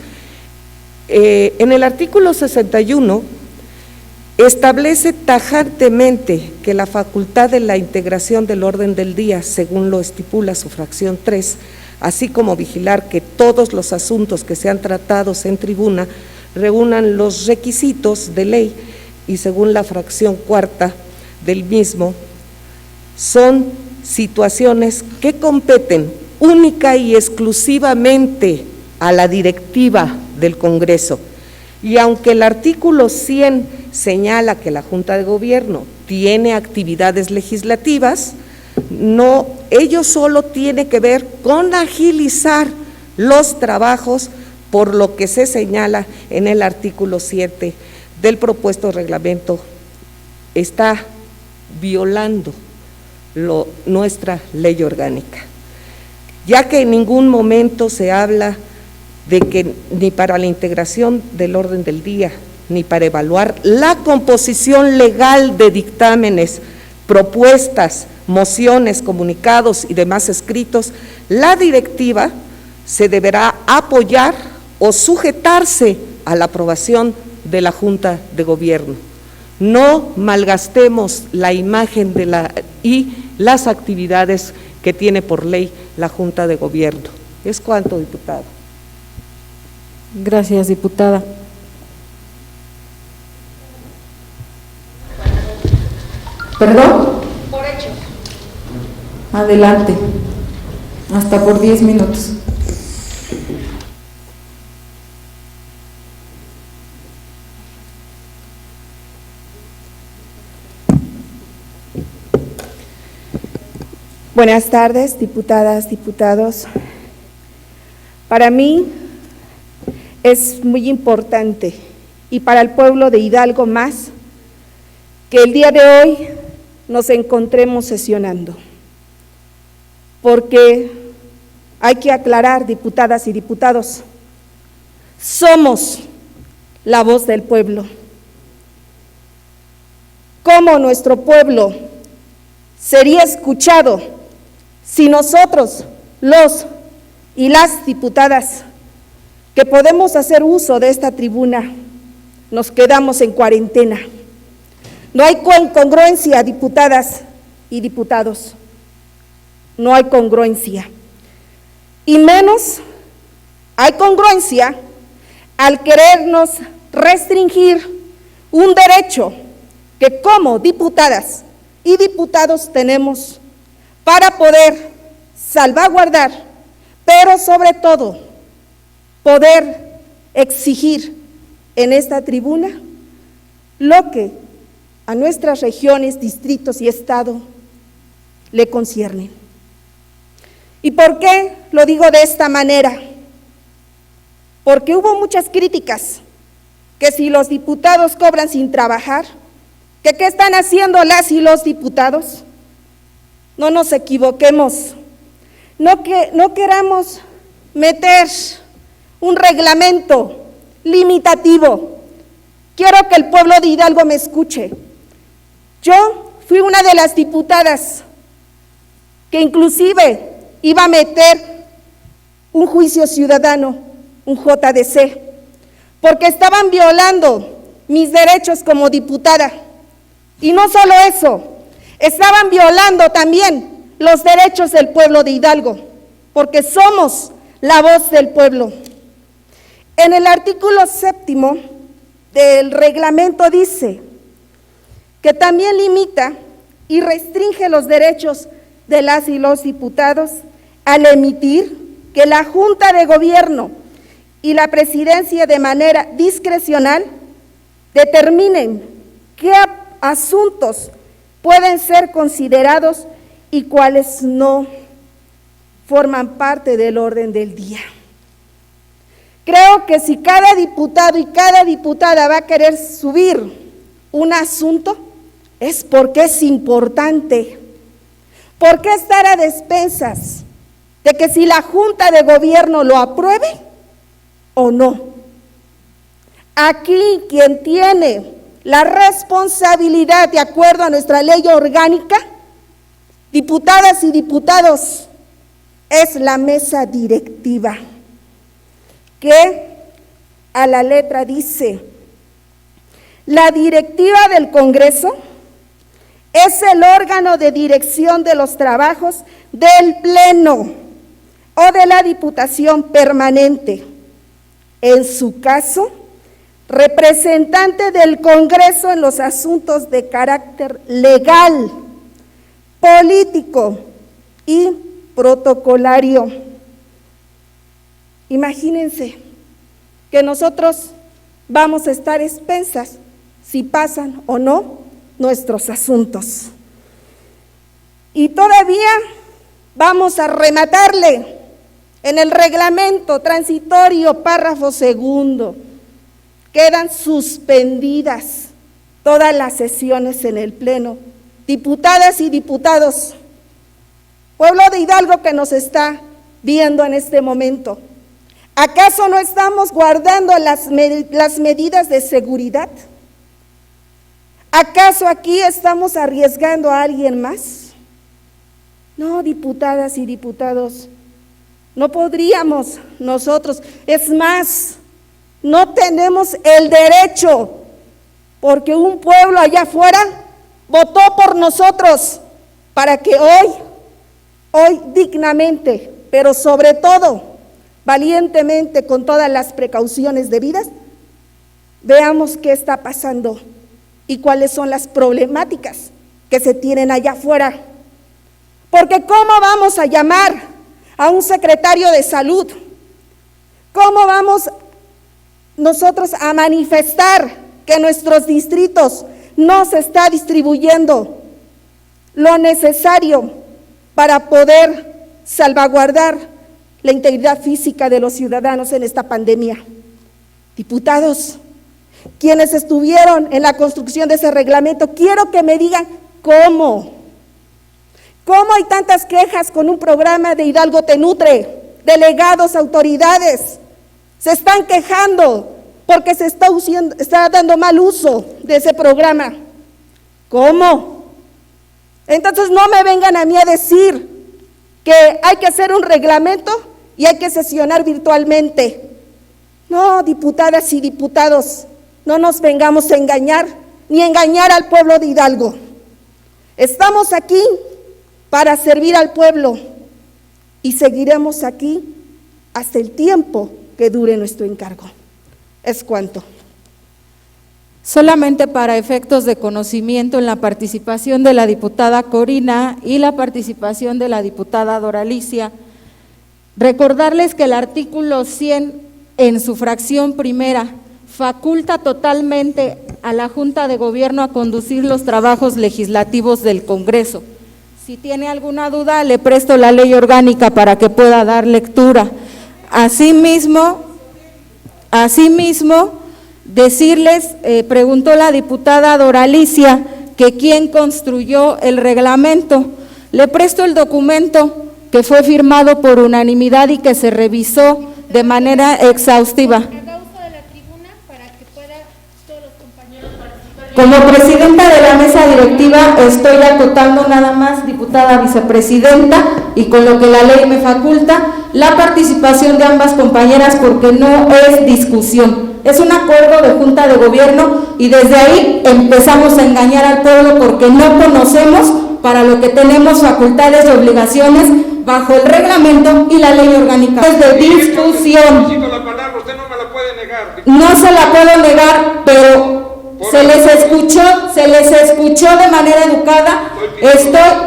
En el artículo 61 establece tajantemente que la facultad de la integración del orden del día, según lo estipula su fracción 3, así como vigilar que todos los asuntos que sean tratados en tribuna reúnan los requisitos de ley y según la fracción 4 del mismo, son situaciones que competen única y exclusivamente a la directiva del Congreso. Y aunque el artículo 100 señala que la Junta de Gobierno tiene actividades legislativas, ello solo tiene que ver con agilizar los trabajos, por lo que se señala en el artículo 7 del propuesto reglamento. Está violando nuestra ley orgánica, ya que en ningún momento se habla de que ni para la integración del orden del día, ni para evaluar la composición legal de dictámenes, propuestas, mociones, comunicados y demás escritos, la directiva se deberá apoyar o sujetarse a la aprobación de la Junta de Gobierno. No malgastemos la imagen y las actividades que tiene por ley la Junta de Gobierno. Es cuanto, diputado. Gracias, diputada. ¿Perdón? Por hechos. Adelante. Hasta por 10 minutos. Buenas tardes, diputadas, diputados. Para mí es muy importante, y para el pueblo de Hidalgo más, que el día de hoy nos encontremos sesionando, porque hay que aclarar, diputadas y diputados, somos la voz del pueblo. ¿Cómo nuestro pueblo sería escuchado si nosotros, los y las diputadas que podemos hacer uso de esta tribuna, nos quedamos en cuarentena? No hay congruencia, diputadas y diputados, no hay congruencia. Y menos hay congruencia al querernos restringir un derecho que como diputadas y diputados tenemos para poder salvaguardar, pero sobre todo poder exigir en esta tribuna lo que a nuestras regiones, distritos y estado le conciernen. ¿Y por qué lo digo de esta manera? Porque hubo muchas críticas, que si los diputados cobran sin trabajar, que qué están haciendo las y los diputados. No nos equivoquemos, no queramos meter un reglamento limitativo. Quiero que el pueblo de Hidalgo me escuche. Yo fui una de las diputadas que inclusive iba a meter un juicio ciudadano, un JDC, porque estaban violando mis derechos como diputada. Y no solo eso, estaban violando también los derechos del pueblo de Hidalgo, porque somos la voz del pueblo. En el artículo 7º del reglamento dice que también limita y restringe los derechos de las y los diputados al emitir que la Junta de Gobierno y la Presidencia de manera discrecional determinen qué asuntos pueden ser considerados y cuáles no forman parte del orden del día. Creo que si cada diputado y cada diputada va a querer subir un asunto, es porque es importante. ¿Por qué estar a despensas de que si la Junta de Gobierno lo apruebe o no? Aquí quien tiene la responsabilidad, de acuerdo a nuestra ley orgánica, diputadas y diputados, es la mesa directiva, que a la letra dice: la directiva del Congreso es el órgano de dirección de los trabajos del Pleno o de la Diputación Permanente. En su caso, representante del Congreso en los asuntos de carácter legal, político y protocolario. Imagínense que nosotros vamos a estar expensas si pasan o no nuestros asuntos. Y todavía vamos a rematarle en el reglamento transitorio, párrafo segundo. Quedan suspendidas todas las sesiones en el Pleno. Diputadas y diputados, pueblo de Hidalgo que nos está viendo en este momento, ¿acaso no estamos guardando las medidas de seguridad? ¿Acaso aquí estamos arriesgando a alguien más? No, diputadas y diputados, no podríamos nosotros, es más, no tenemos el derecho, porque un pueblo allá afuera votó por nosotros para que hoy dignamente, pero sobre todo valientemente, con todas las precauciones debidas, veamos qué está pasando y cuáles son las problemáticas que se tienen allá afuera. Porque ¿cómo vamos a llamar a un secretario de salud? ¿Cómo vamos nosotros a manifestar que en nuestros distritos no se está distribuyendo lo necesario para poder salvaguardar la integridad física de los ciudadanos en esta pandemia? Diputados, quienes estuvieron en la construcción de ese reglamento, quiero que me digan cómo hay tantas quejas con un programa de Hidalgo Te Nutre. Delegados, autoridades, se están quejando porque se está dando mal uso de ese programa. ¿Cómo? Entonces no me vengan a mí a decir que hay que hacer un reglamento y hay que sesionar virtualmente. No, diputadas y diputados, no nos vengamos a engañar, ni engañar al pueblo de Hidalgo. Estamos aquí para servir al pueblo y seguiremos aquí hasta el tiempo que dure nuestro encargo. Es cuanto. Solamente para efectos de conocimiento, en la participación de la diputada Corina y la participación de la diputada Doralicia, recordarles que el artículo 100 en su fracción primera faculta totalmente a la Junta de Gobierno a conducir los trabajos legislativos del Congreso. Si tiene alguna duda, le presto la ley orgánica para que pueda dar lectura. Asimismo, decirles, preguntó la diputada Doralicia que quién construyó el reglamento. Le presto el documento que fue firmado por unanimidad y que se revisó de manera exhaustiva. Como presidenta de la mesa directiva estoy acotando nada más, diputada vicepresidenta, y con lo que la ley me faculta, la participación de ambas compañeras, porque no es discusión, es un acuerdo de Junta de Gobierno y desde ahí empezamos a engañar al pueblo porque no conocemos para lo que tenemos facultades y obligaciones bajo el reglamento y la ley orgánica. Es de discusión. No se la puedo negar, pero se les escuchó de manera educada.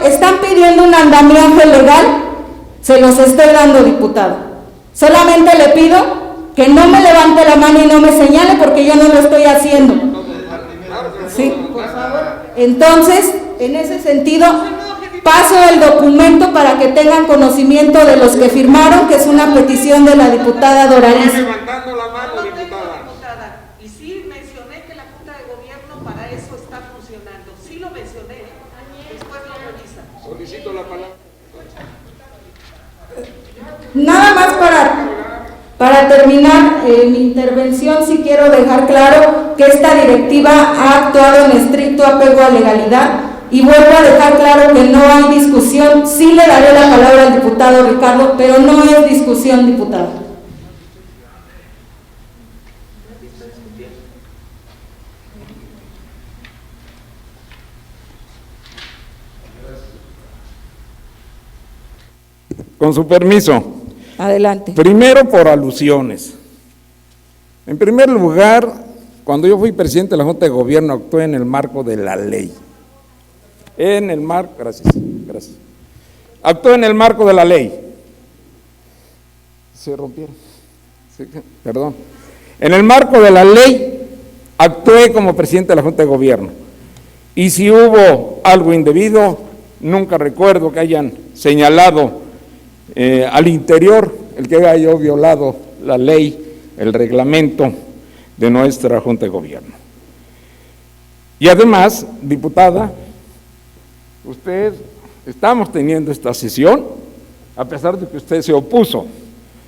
Están pidiendo un andamiaje legal, se los estoy dando, diputado. Solamente le pido que no me levante la mano y no me señale porque yo no lo estoy haciendo. Sí, por favor. Entonces, en ese sentido, paso el documento para que tengan conocimiento de los que firmaron, que es una petición de la diputada Doralicia. Nada más para terminar mi intervención, sí quiero dejar claro que esta directiva ha actuado en estricto apego a legalidad y vuelvo a dejar claro que no hay discusión. Sí le daré la palabra al diputado Ricardo, pero no es discusión, diputado. Con su permiso. Adelante. Primero por alusiones. En primer lugar, cuando yo fui presidente de la Junta de Gobierno, actué en el marco de la ley. Gracias. Actué en el marco de la ley. Se rompieron. Sí, perdón. En el marco de la ley, actué como presidente de la Junta de Gobierno. Y si hubo algo indebido, nunca recuerdo que hayan señalado al interior el que haya yo violado la ley, el reglamento de nuestra Junta de Gobierno. Y además, diputada, estamos teniendo esta sesión, a pesar de que usted se opuso,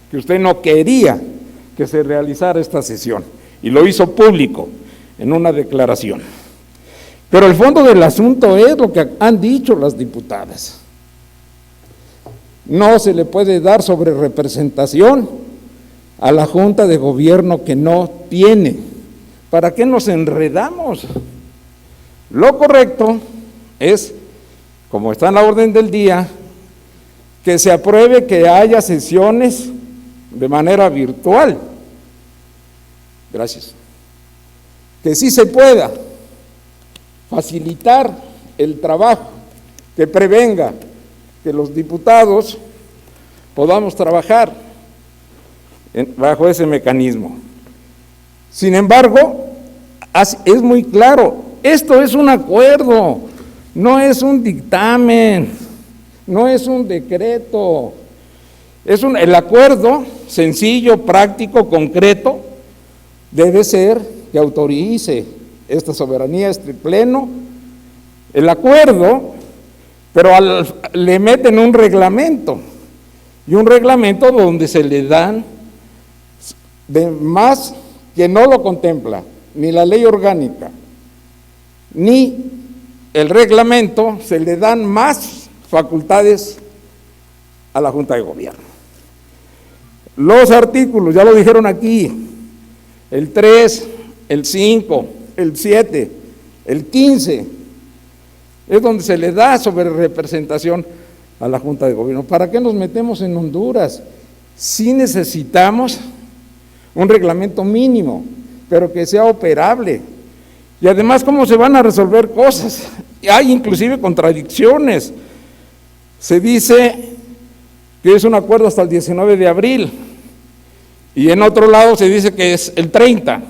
que usted no quería que se realizara esta sesión, y lo hizo público en una declaración. Pero el fondo del asunto es lo que han dicho las diputadas. No se le puede dar sobre representación a la Junta de Gobierno que no tiene. ¿Para qué nos enredamos? Lo correcto es, como está en la orden del día, que se apruebe que haya sesiones de manera virtual. Gracias. Que sí se pueda facilitar el trabajo, que prevenga que los diputados podamos trabajar bajo ese mecanismo. Sin embargo, es muy claro, esto es un acuerdo, no es un dictamen, no es un decreto, el acuerdo sencillo, práctico, concreto, debe ser que autorice esta soberanía, este pleno, el acuerdo, pero le meten un reglamento, y un reglamento donde se le dan de más que no lo contempla, ni la ley orgánica, ni el reglamento, se le dan más facultades a la Junta de Gobierno. Los artículos, ya lo dijeron aquí, el 3, el 5, el 7, el 15, es donde se le da sobre representación a la Junta de Gobierno. ¿Para qué nos metemos en Honduras? Sí necesitamos un reglamento mínimo, pero que sea operable. Y además, ¿cómo se van a resolver cosas? Hay inclusive contradicciones. Se dice que es un acuerdo hasta el 19 de abril, y en otro lado se dice que es el 30.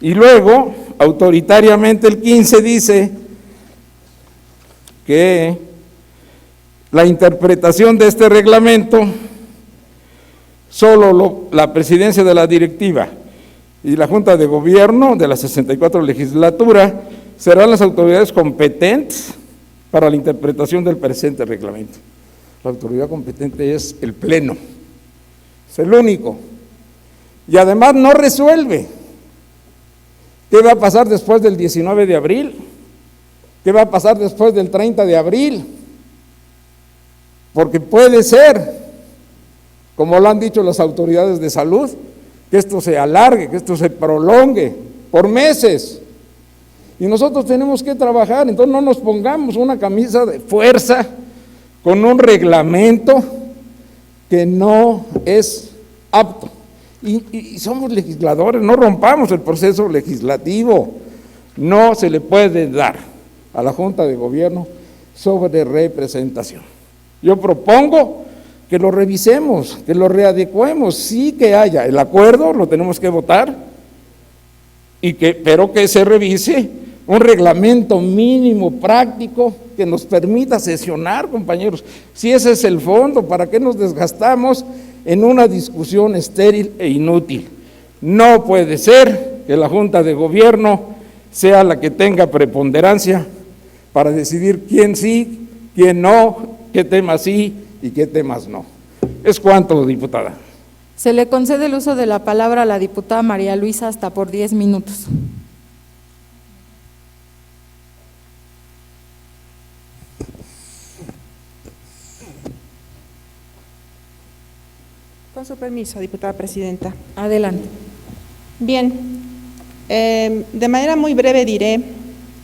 Y luego, autoritariamente, el 15 dice que la interpretación de este reglamento, solo la presidencia de la directiva y la Junta de Gobierno de la 64 legislatura serán las autoridades competentes para la interpretación del presente reglamento. La autoridad competente es el Pleno, es el único. Y además no resuelve. ¿Qué va a pasar después del 19 de abril? ¿Qué va a pasar después del 30 de abril? Porque puede ser, como lo han dicho las autoridades de salud, que esto se alargue, que esto se prolongue por meses. Y nosotros tenemos que trabajar, entonces no nos pongamos una camisa de fuerza con un reglamento que no es apto. Y somos legisladores, no rompamos el proceso legislativo. No se le puede dar a la Junta de Gobierno sobre representación. Yo propongo que lo revisemos, que lo readecuemos, sí que haya el acuerdo, lo tenemos que votar, pero que se revise un reglamento mínimo práctico que nos permita sesionar, compañeros. Si ese es el fondo, ¿para qué nos desgastamos en una discusión estéril e inútil? No puede ser que la Junta de Gobierno sea la que tenga preponderancia para decidir quién sí, quién no, qué temas sí y qué temas no. Es cuanto, diputada. Se le concede el uso de la palabra a la diputada María Luisa hasta por 10 minutos. Con su permiso, diputada presidenta. Adelante. Bien, de manera muy breve diré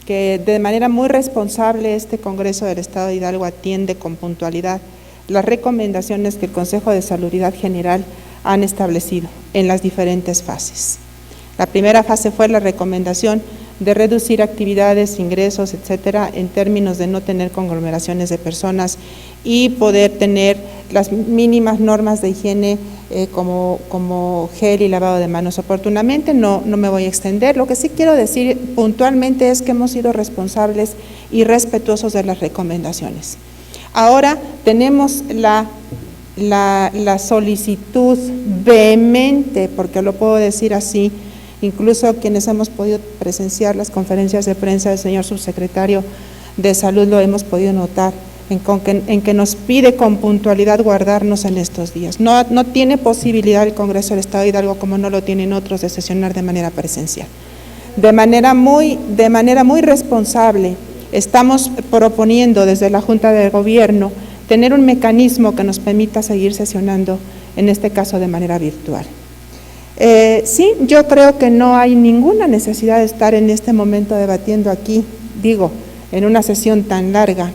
que de manera muy responsable este Congreso del Estado de Hidalgo atiende con puntualidad las recomendaciones que el Consejo de Salubridad General han establecido en las diferentes fases. La primera fase fue la recomendación de reducir actividades, ingresos, etcétera, en términos de no tener conglomeraciones de personas y poder tener las mínimas normas de higiene como gel y lavado de manos oportunamente. No me voy a extender. Lo que sí quiero decir puntualmente es que hemos sido responsables y respetuosos de las recomendaciones. Ahora tenemos la solicitud vehemente, porque lo puedo decir así, incluso quienes hemos podido presenciar las conferencias de prensa del señor subsecretario de Salud lo hemos podido notar, en que nos pide con puntualidad guardarnos en estos días. No tiene posibilidad el Congreso del Estado de Hidalgo, como no lo tienen otros, de sesionar de manera presencial. De manera muy responsable, estamos proponiendo desde la Junta de Gobierno tener un mecanismo que nos permita seguir sesionando, en este caso de manera virtual. Sí, yo creo que no hay ninguna necesidad de estar en este momento debatiendo aquí, digo, en una sesión tan larga,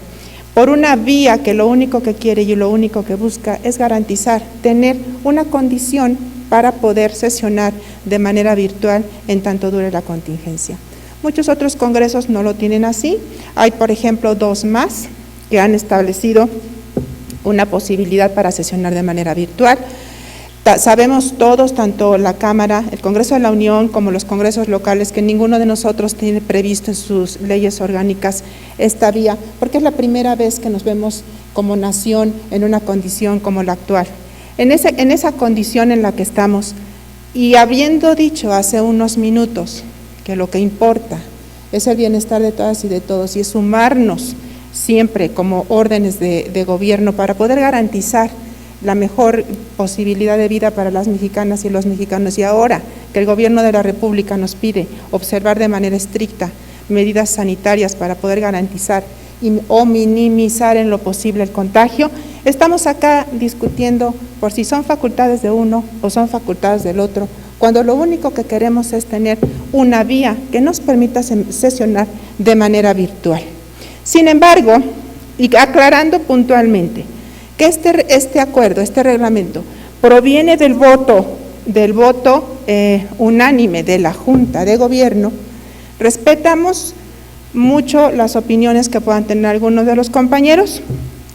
por una vía que lo único que quiere y lo único que busca es garantizar, tener una condición para poder sesionar de manera virtual en tanto dure la contingencia. Muchos otros congresos no lo tienen así. Hay, por ejemplo, 2 más que han establecido una posibilidad para sesionar de manera virtual. Sabemos todos, tanto la Cámara, el Congreso de la Unión, como los congresos locales, que ninguno de nosotros tiene previsto en sus leyes orgánicas esta vía, porque es la primera vez que nos vemos como nación en una condición como la actual. En esa condición en la que estamos, y habiendo dicho hace unos minutos que lo que importa es el bienestar de todas y de todos, y es sumarnos siempre como órdenes de gobierno para poder garantizar la mejor posibilidad de vida para las mexicanas y los mexicanos, y ahora que el Gobierno de la República nos pide observar de manera estricta medidas sanitarias para poder garantizar o minimizar en lo posible el contagio, estamos acá discutiendo por si son facultades de uno o son facultades del otro, cuando lo único que queremos es tener una vía que nos permita sesionar de manera virtual. Sin embargo, y aclarando puntualmente, que este acuerdo, este reglamento, proviene del voto unánime de la Junta de Gobierno, respetamos mucho las opiniones que puedan tener algunos de los compañeros.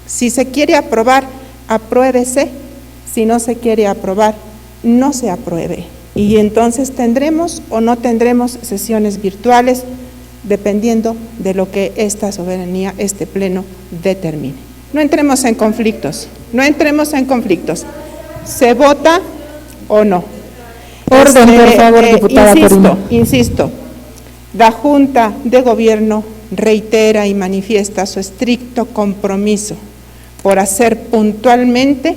Si se quiere aprobar, apruébese; si no se quiere aprobar, no se apruebe. Y entonces tendremos o no tendremos sesiones virtuales, dependiendo de lo que esta soberanía, este pleno, determine. No entremos en conflictos, ¿Se vota o no? Orden, por favor, diputada Corina. Insisto, la Junta de Gobierno reitera y manifiesta su estricto compromiso por hacer puntualmente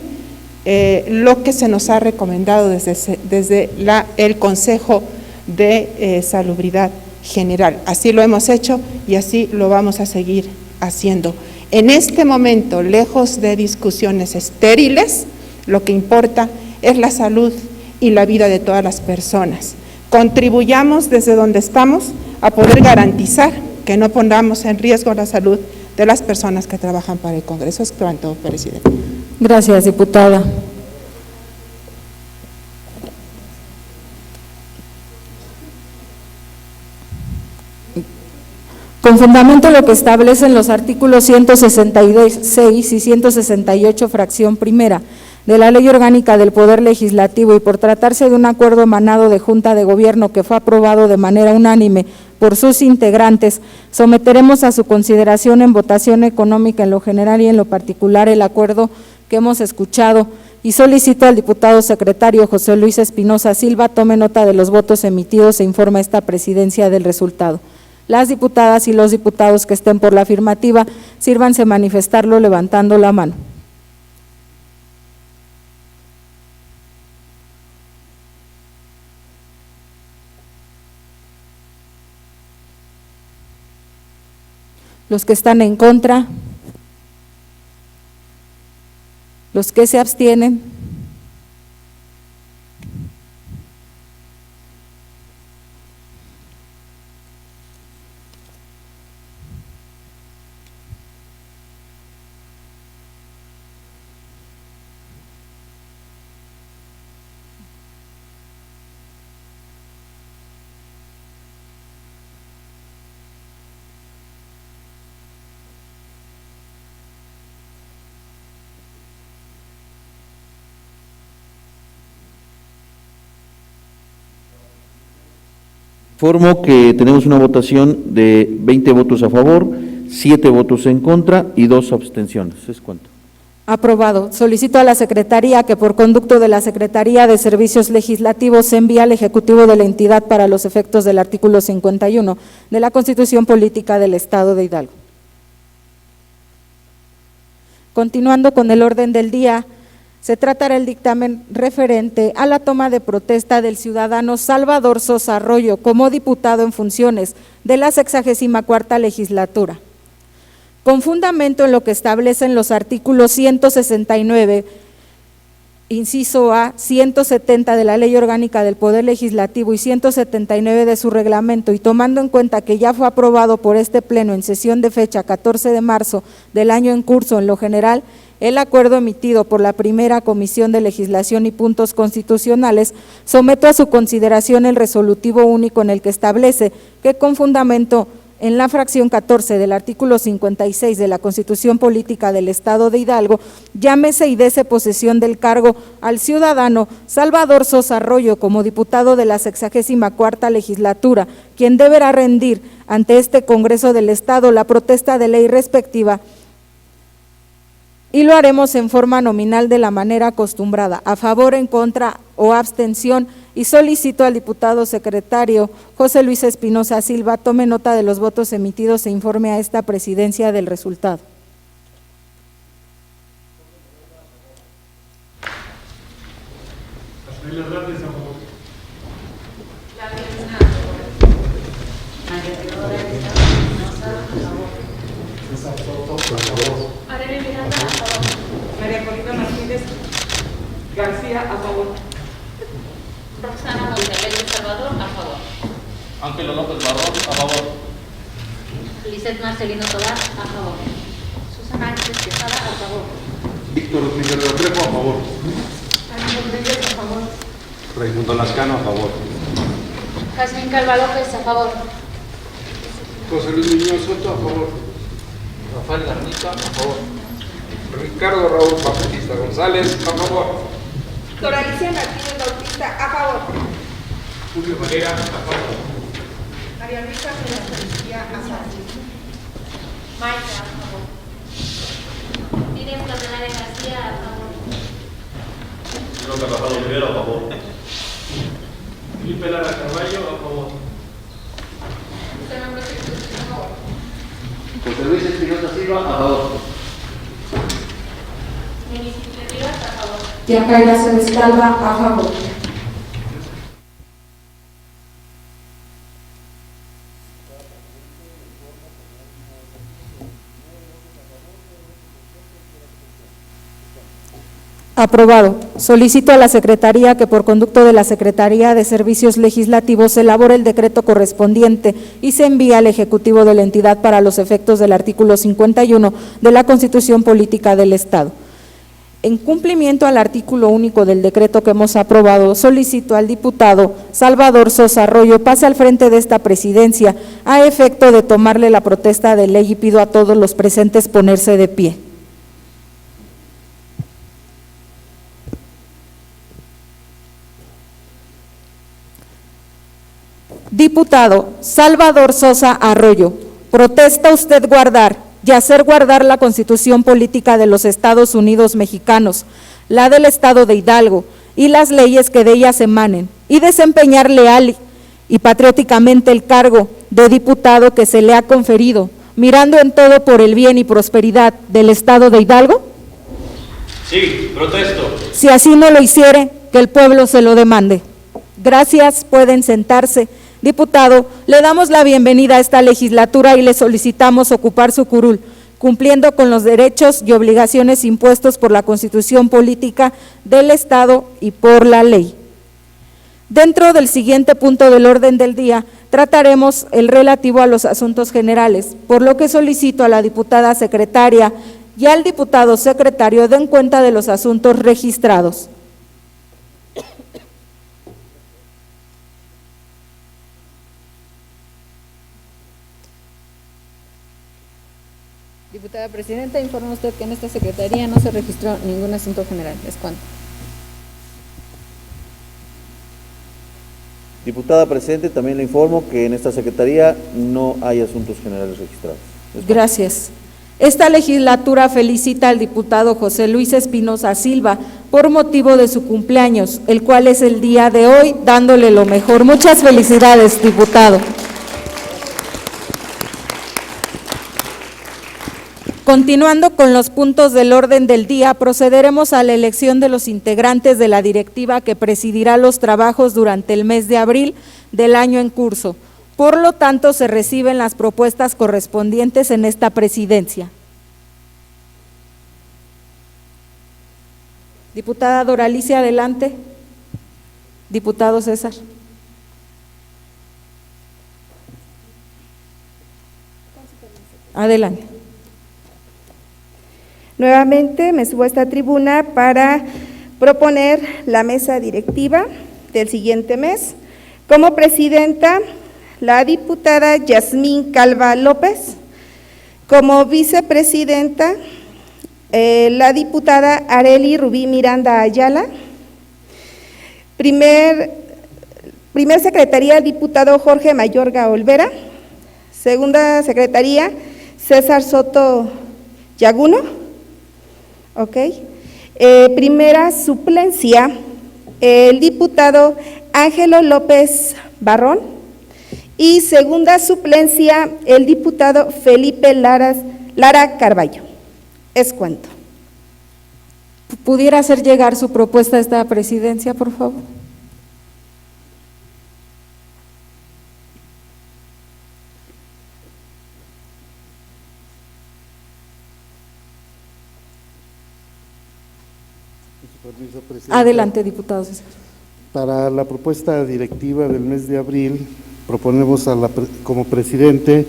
lo que se nos ha recomendado desde el Consejo de Salubridad General. Así lo hemos hecho y así lo vamos a seguir haciendo. En este momento, lejos de discusiones estériles, lo que importa es la salud y la vida de todas las personas. Contribuyamos desde donde estamos a poder garantizar que no pongamos en riesgo la salud de las personas que trabajan para el Congreso. Es cuanto, presidente. Gracias, diputada. Con fundamento en lo que establecen los artículos 166 y 168, fracción primera, de la Ley Orgánica del Poder Legislativo, y por tratarse de un acuerdo emanado de Junta de Gobierno que fue aprobado de manera unánime por sus integrantes, someteremos a su consideración en votación económica en lo general y en lo particular el acuerdo que hemos escuchado, y solicito al diputado secretario José Luis Espinosa Silva tome nota de los votos emitidos e informe a esta presidencia del resultado. Las diputadas y los diputados que estén por la afirmativa, sírvanse manifestarlo levantando la mano. Los que están en contra, los que se abstienen. Informo que tenemos una votación de 20 votos a favor, 7 votos en contra y 2 abstenciones. ¿Es cuánto? Aprobado. Solicito a la Secretaría que por conducto de la Secretaría de Servicios Legislativos se envíe al Ejecutivo de la entidad para los efectos del artículo 51 de la Constitución Política del Estado de Hidalgo. Continuando con el orden del día, se tratará el dictamen referente a la toma de protesta del ciudadano Salvador Sosa Arroyo como diputado en funciones de la 64ª legislatura. Con fundamento en lo que establecen los artículos 169, inciso A, 170 de la Ley Orgánica del Poder Legislativo y 179 de su reglamento, y tomando en cuenta que ya fue aprobado por este Pleno en sesión de fecha 14 de marzo del año en curso en lo general, el acuerdo emitido por la Primera Comisión de Legislación y Puntos Constitucionales, someto a su consideración el resolutivo único en el que establece que con fundamento en la fracción 14 del artículo 56 de la Constitución Política del Estado de Hidalgo, llámese y dese posesión del cargo al ciudadano Salvador Sosa Arroyo como diputado de la 64ª legislatura, quien deberá rendir ante este Congreso del Estado la protesta de ley respectiva, y lo haremos en forma nominal de la manera acostumbrada, a favor, en contra o abstención, y solicito al diputado secretario José Luis Espinosa Silva tome nota de los votos emitidos e informe a esta presidencia del resultado. Rafael Hernández, a favor. María Teodora Espinosa, a favor. César Soto, a favor. Arely Miranda, a favor. María Corina Martínez García, a favor. Roxana Montalegre Salvador, a favor. Ángelo López Barrón, a favor. Lisset Marcelino Tobar, a favor. Susana Ángeles Quesada, a favor. Víctor Figueroa Trejo, a favor. Ana Rodríguez, a favor. Raimundo Lascano, a favor. Jazmín Calva López, a favor. José Luis Muñoz Soto, a favor. Rafael Garnica, a favor. Ricardo Raúl Bautista González, a favor. Doralicia Martínez Bautista, a favor. Julio Valera, a favor. María Luisa García, a favor. Maica, a favor. Miriam Candelaria García, a favor. Bruno Carvajal Olivero, a favor. Felipe Lara Carballo, a favor. Fernando Jesús, a favor. José Luis Espinosa Silva, a favor. Municipio de Rivas, a favor. Yacaira Celestalva, a favor. Aprobado. Solicito a la Secretaría que por conducto de la Secretaría de Servicios Legislativos se elabore el decreto correspondiente y se envíe al Ejecutivo de la entidad para los efectos del artículo 51 de la Constitución Política del Estado. En cumplimiento al artículo único del decreto que hemos aprobado, solicito al diputado Salvador Sosa Arroyo pase al frente de esta presidencia a efecto de tomarle la protesta de ley y pido a todos los presentes ponerse de pie. Diputado Salvador Sosa Arroyo, ¿protesta usted guardar y hacer guardar la Constitución Política de los Estados Unidos Mexicanos, la del Estado de Hidalgo y las leyes que de ellas emanen, y desempeñar leal y patrióticamente el cargo de diputado que se le ha conferido, mirando en todo por el bien y prosperidad del Estado de Hidalgo? Sí, protesto. Si así no lo hiciere, que el pueblo se lo demande. Gracias, pueden sentarse. Diputado, le damos la bienvenida a esta legislatura y le solicitamos ocupar su curul, cumpliendo con los derechos y obligaciones impuestos por la Constitución Política del Estado y por la ley. Dentro del siguiente punto del orden del día, trataremos el relativo a los asuntos generales, por lo que solicito a la diputada secretaria y al diputado secretario den cuenta de los asuntos registrados. Diputada Presidenta, informa usted que en esta Secretaría no se registró ningún asunto general. ¿Es cuánto? Diputada presente, también le informo que en esta Secretaría no hay asuntos generales registrados. Gracias. Esta legislatura felicita al diputado José Luis Espinosa Silva por motivo de su cumpleaños, el cual es el día de hoy, dándole lo mejor. Muchas felicidades, diputado. Continuando con los puntos del orden del día, procederemos a la elección de los integrantes de la directiva que presidirá los trabajos durante el mes de abril del año en curso. Por lo tanto, se reciben las propuestas correspondientes en esta presidencia. Diputada Doralicia, adelante. Diputado César. Adelante. Nuevamente me subo a esta tribuna para proponer la mesa directiva del siguiente mes. Como presidenta, la diputada Yasmín Calva López. Como vicepresidenta, la diputada Arely Rubí Miranda Ayala. Primer secretaría, el diputado Jorge Mayorga Olvera. Segunda secretaría, César Soto Yaguno. Ok. Primera suplencia, el diputado Ángelo López Barrón. Y segunda suplencia, el diputado Felipe Lara Carballo. Es cuanto. ¿Pudiera hacer llegar su propuesta a esta presidencia, por favor? Adelante, diputado César. Para la propuesta directiva del mes de abril, proponemos como presidente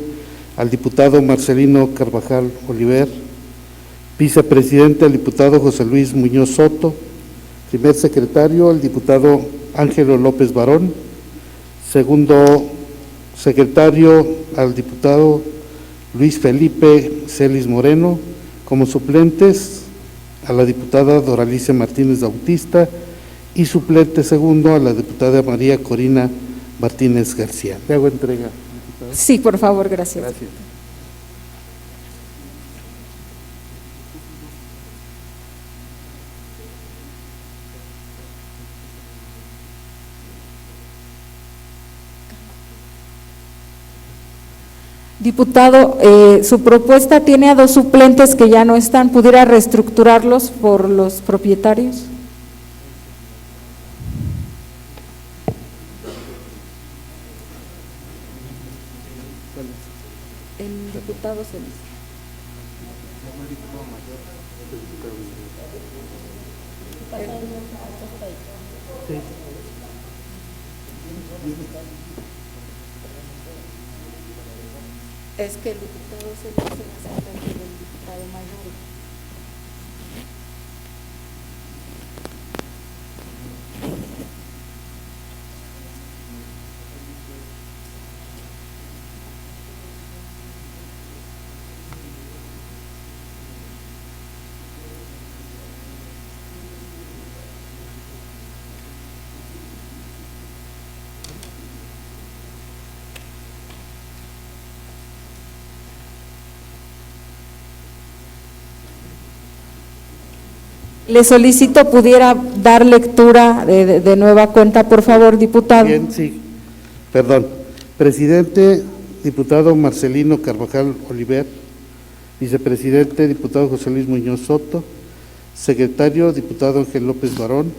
al diputado Marcelino Carvajal Oliver, vicepresidente al diputado José Luis Muñoz Soto, primer secretario al diputado Ángelo López Barón, segundo secretario al diputado Luis Felipe Celis Moreno, como suplentes a la diputada Doralicia Martínez Bautista y suplente segundo a la diputada María Corina Martínez García. ¿Le hago entrega, diputada? Sí, por favor, gracias. Gracias. Diputado, su propuesta tiene a 2 suplentes que ya no están. ¿Pudiera reestructurarlos por los propietarios? El diputado Celis. Es que el diputado Celis es el asistente del diputado Mayor. Le solicito pudiera dar lectura de nueva cuenta, por favor, diputado. Bien, sí. Perdón. Presidente, diputado Marcelino Carvajal Oliver. Vicepresidente, diputado José Luis Muñoz Soto. Secretario, diputado Ángel López Barón.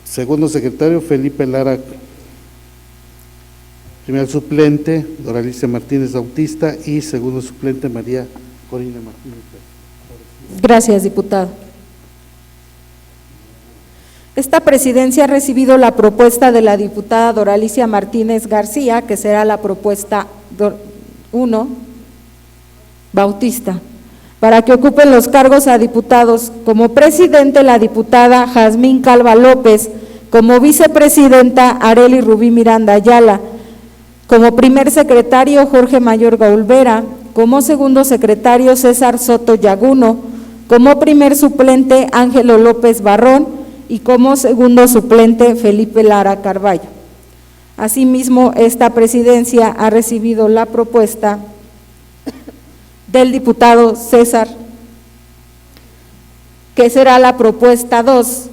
Segundo secretario, Felipe Lara. Primer suplente, Doralicia Martínez Bautista. Y segundo suplente, María Corina Martínez. Gracias, diputado. Esta presidencia ha recibido la propuesta de la diputada Doralicia Martínez García, que será la propuesta 1, Bautista, para que ocupen los cargos a diputados. Como presidente, la diputada Jazmín Calva López; como vicepresidenta, Arely Rubí Miranda Ayala; como primer secretario, Jorge Mayorga Olvera; como segundo secretario, César Soto Yaguno; como primer suplente, Ángelo López Barrón; y como segundo suplente Felipe Lara Carballo. Asimismo, esta presidencia ha recibido la propuesta del diputado César, que será la propuesta 2,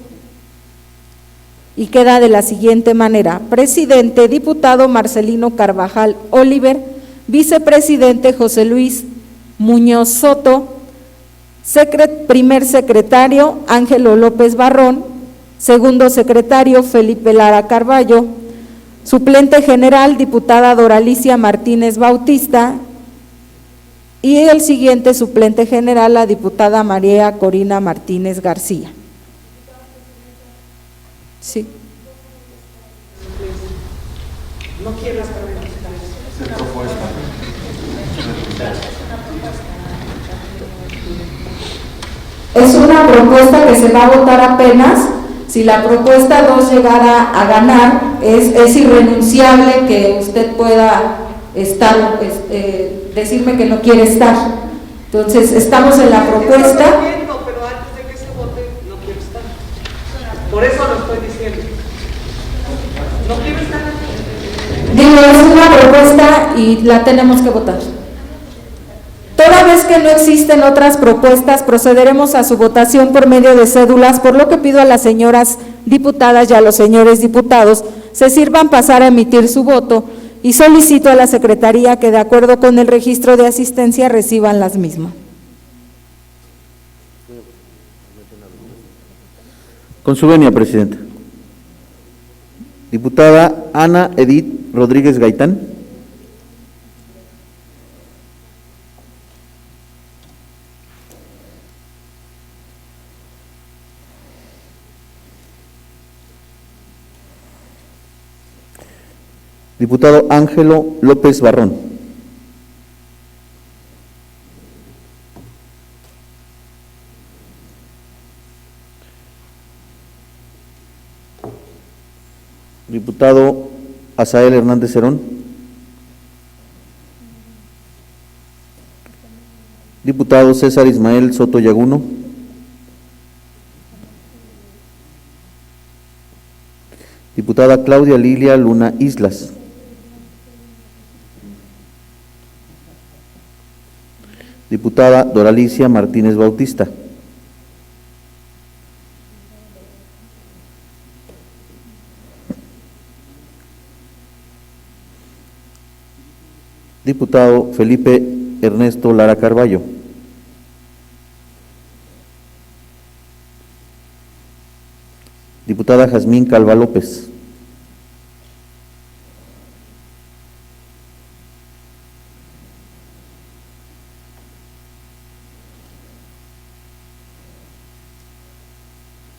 y queda de la siguiente manera: presidente, diputado Marcelino Carvajal Oliver; vicepresidente, José Luis Muñoz Soto; primer secretario, Ángelo López Barrón; segundo secretario, Felipe Lara Carballo; suplente general, diputada Doralicia Martínez Bautista; y el siguiente suplente general, la diputada María Corina Martínez García. Sí. No quiero estar en Es una propuesta que se va a votar apenas. Si la propuesta 2 llegara a ganar, es irrenunciable que usted pueda estar, decirme que no quiere estar. Entonces, estamos en la propuesta. Pero antes de que se vote, no quiero estar. Por eso lo estoy diciendo. No quiero estar. Digo, es una propuesta y la tenemos que votar. Toda vez que no existen otras propuestas, procederemos a su votación por medio de cédulas, por lo que pido a las señoras diputadas y a los señores diputados se sirvan pasar a emitir su voto, y solicito a la Secretaría que, de acuerdo con el registro de asistencia, reciban las mismas. Con su venia, Presidenta. Diputada Ana Edith Rodríguez Gaitán. Diputado Ángelo López Barrón. Diputado Asael Hernández Cerón. Diputado César Ismael Soto Yaguno. Diputada Claudia Lilia Luna Islas. Diputada Doralicia Martínez Bautista. Diputado Felipe Ernesto Lara Carballo. Diputada Jazmín Calva López.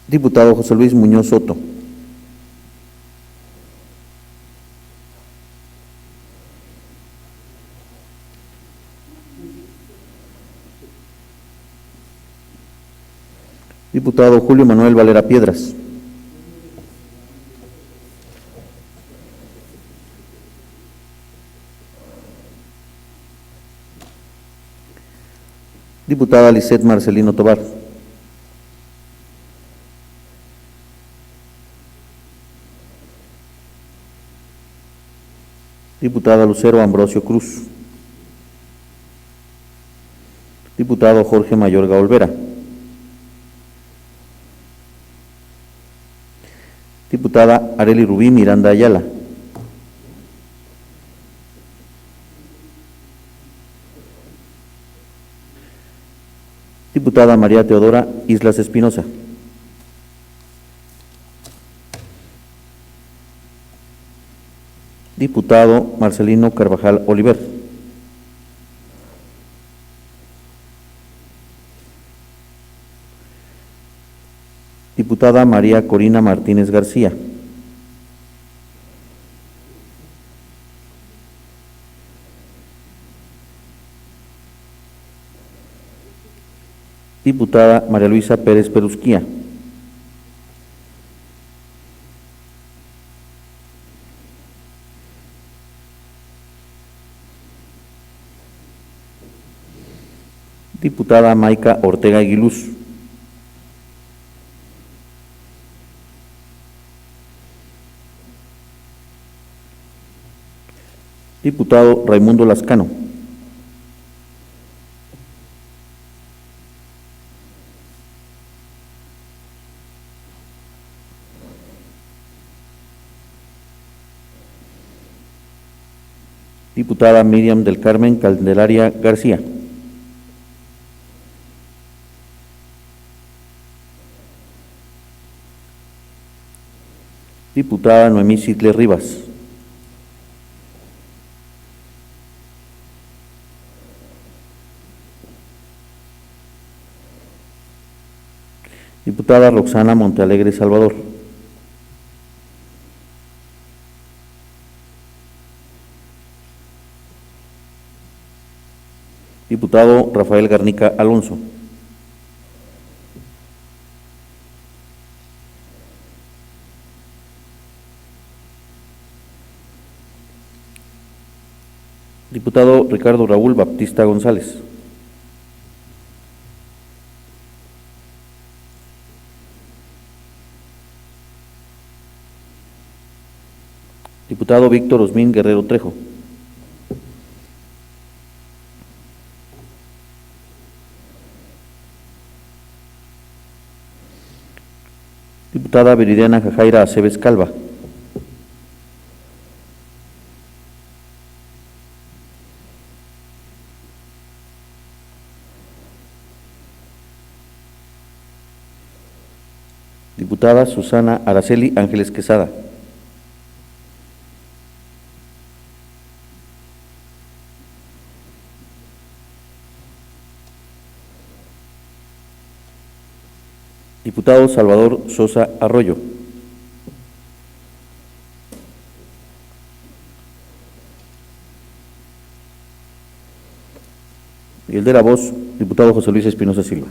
Diputado José Luis Muñoz Soto. Diputado Julio Manuel Valera Piedras. Diputada Lisset Marcelino Tobar. Diputada Lucero Ambrosio Cruz. Diputado Jorge Mayorga Olvera. Diputada Arely Rubí Miranda Ayala. Diputada María Teodora Islas Espinosa. Diputado Marcelino Carvajal Oliver. Diputada María Corina Martínez García. Diputada María Luisa Pérez Perusquía. Diputada Maica Ortega Aguiluz. Diputado Raimundo Lascano. Diputada Miriam del Carmen Candelaria García. Diputada Noemí Sidle Rivas. Diputada Roxana Montealegre Salvador. Diputado Rafael Garnica Alonso. Diputado Ricardo Raúl Baptista González. Diputado Víctor Osmín Guerrero Trejo. Diputada Viridiana Jajaira Aceves Calva. Diputada Susana Araceli Ángeles Quesada. Diputado Salvador Sosa Arroyo. Y el de la voz, diputado José Luis Espinosa Silva.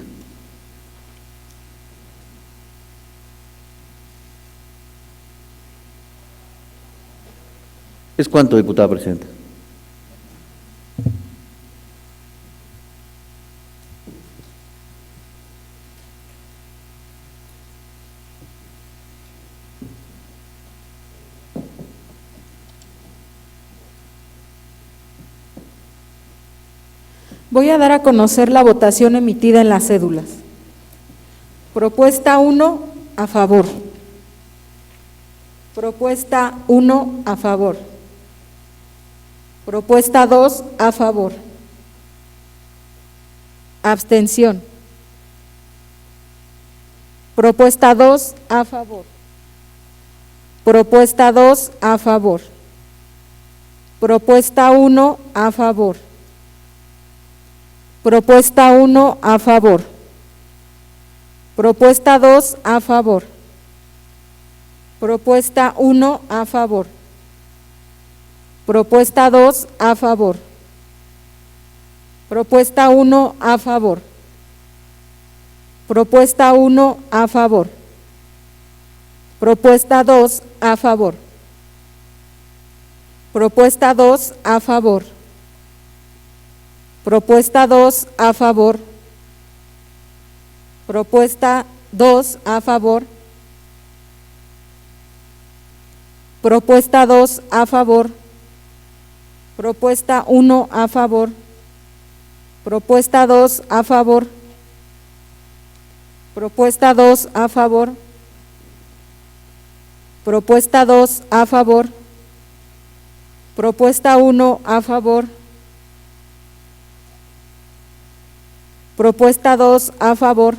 ¿Es cuánto, diputada presidenta? Voy a dar a conocer la votación emitida en las cédulas. Propuesta 1, a favor. Propuesta 1, a favor. Propuesta 2, a favor. Abstención. Propuesta 2, a favor. Propuesta 2, a favor. Propuesta 1, a favor. Propuesta 1, a favor. Propuesta 2, a favor. Propuesta 1, a favor. Propuesta 2, a favor. Propuesta 1, a favor. Propuesta 1, a favor. Propuesta 2, a favor. Propuesta 2, a favor. Propuesta 2, a favor. Propuesta 2, a favor. Propuesta 2, a favor. Propuesta 1, a favor. Propuesta 2, a favor. Propuesta 2, a favor. Propuesta 2, a favor. Propuesta 1, a favor. Propuesta 2, a favor.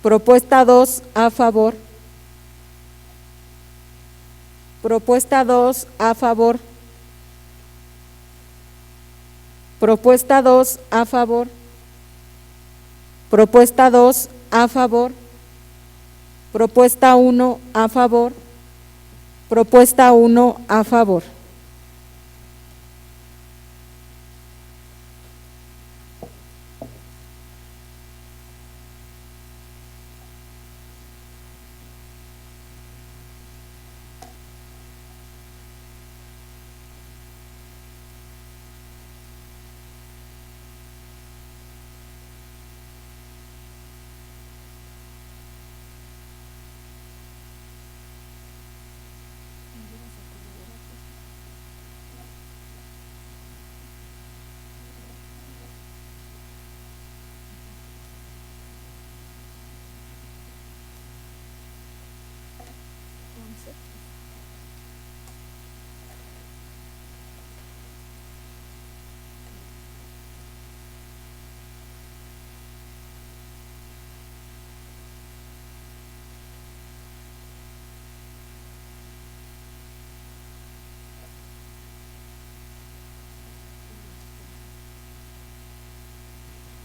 Propuesta 2, a favor. Propuesta 2, a favor. Propuesta 2, a favor. Propuesta 2, a favor. Propuesta 1, a favor. Propuesta 1, a favor.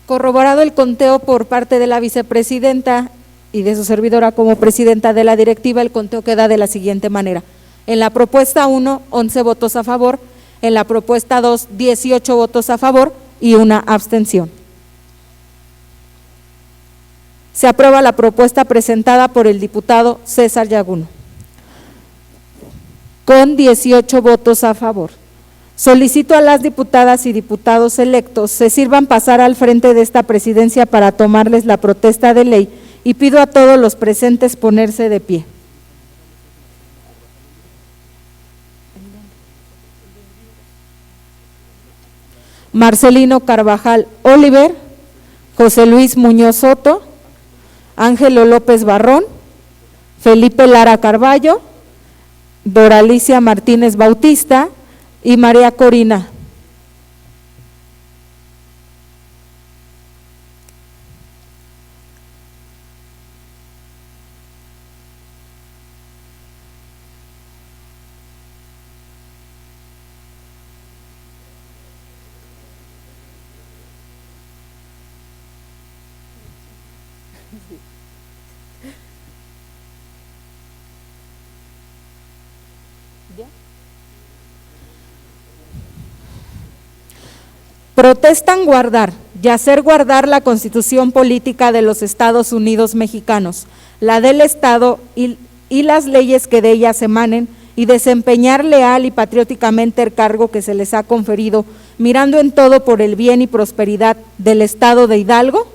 Corroborado el conteo por parte de la vicepresidenta y de su servidora como presidenta de la directiva, el conteo queda de la siguiente manera. En la propuesta 1, 11 votos a favor, en la propuesta 2, 18 votos a favor y una abstención. Se aprueba la propuesta presentada por el diputado César Yaguno, con 18 votos a favor. Solicito a las diputadas y diputados electos se sirvan pasar al frente de esta presidencia para tomarles la protesta de ley y pido a todos los presentes ponerse de pie. Marcelino Carvajal Oliver, José Luis Muñoz Soto, Ángelo López Barrón, Felipe Lara Carballo, Doralicia Martínez Bautista y María Corina. Protestan guardar y hacer guardar la Constitución Política de los Estados Unidos Mexicanos, la del Estado y las leyes que de ellas emanen, y desempeñar leal y patrióticamente el cargo que se les ha conferido, mirando en todo por el bien y prosperidad del Estado de Hidalgo.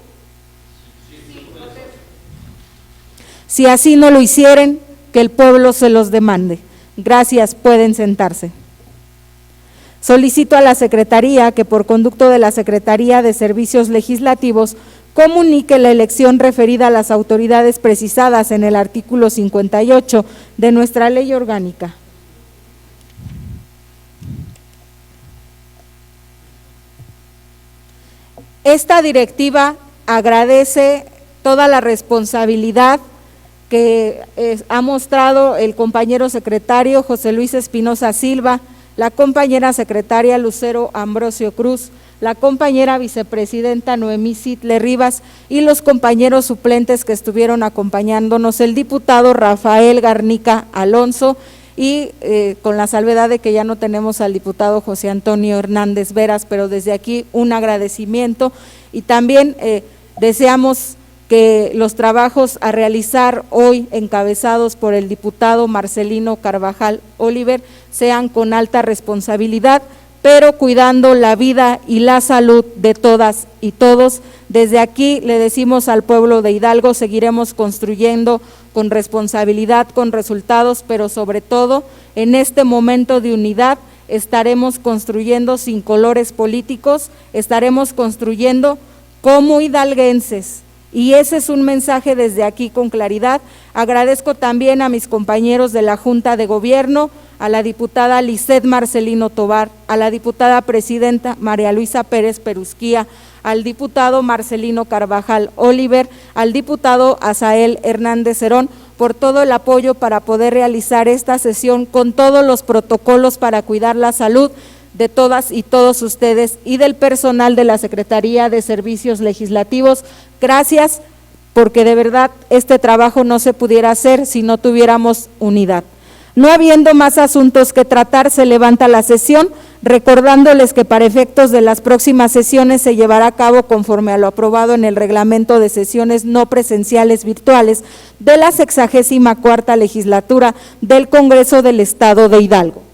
Si así no lo hicieren, que el pueblo se los demande. Gracias, pueden sentarse. Solicito a la Secretaría que por conducto de la Secretaría de Servicios Legislativos comunique la elección referida a las autoridades precisadas en el artículo 58 de nuestra ley orgánica. Esta directiva agradece toda la responsabilidad que ha mostrado el compañero secretario José Luis Espinosa Silva, la compañera secretaria Lucero Ambrosio Cruz, la compañera vicepresidenta Noemí Sitle Rivas y los compañeros suplentes que estuvieron acompañándonos, el diputado Rafael Garnica Alonso y con la salvedad de que ya no tenemos al diputado José Antonio Hernández Veras, pero desde aquí un agradecimiento y también deseamos que los trabajos a realizar hoy encabezados por el diputado Marcelino Carvajal Oliver sean con alta responsabilidad, pero cuidando la vida y la salud de todas y todos. Desde aquí le decimos al pueblo de Hidalgo, seguiremos construyendo con responsabilidad, con resultados, pero sobre todo en este momento de unidad estaremos construyendo sin colores políticos, estaremos construyendo como hidalguenses. Y ese es un mensaje desde aquí con claridad. Agradezco también a mis compañeros de la Junta de Gobierno, a la diputada Lisset Marcelino Tobar, a la diputada presidenta María Luisa Pérez Perusquía, al diputado Marcelino Carvajal Oliver, al diputado Asael Hernández Herón, por todo el apoyo para poder realizar esta sesión con todos los protocolos para cuidar la salud de todas y todos ustedes y del personal de la Secretaría de Servicios Legislativos. Gracias, porque de verdad este trabajo no se pudiera hacer si no tuviéramos unidad. No habiendo más asuntos que tratar, se levanta la sesión, recordándoles que para efectos de las próximas sesiones se llevará a cabo conforme a lo aprobado en el reglamento de sesiones no presenciales virtuales de la 64ª legislatura del Congreso del Estado de Hidalgo.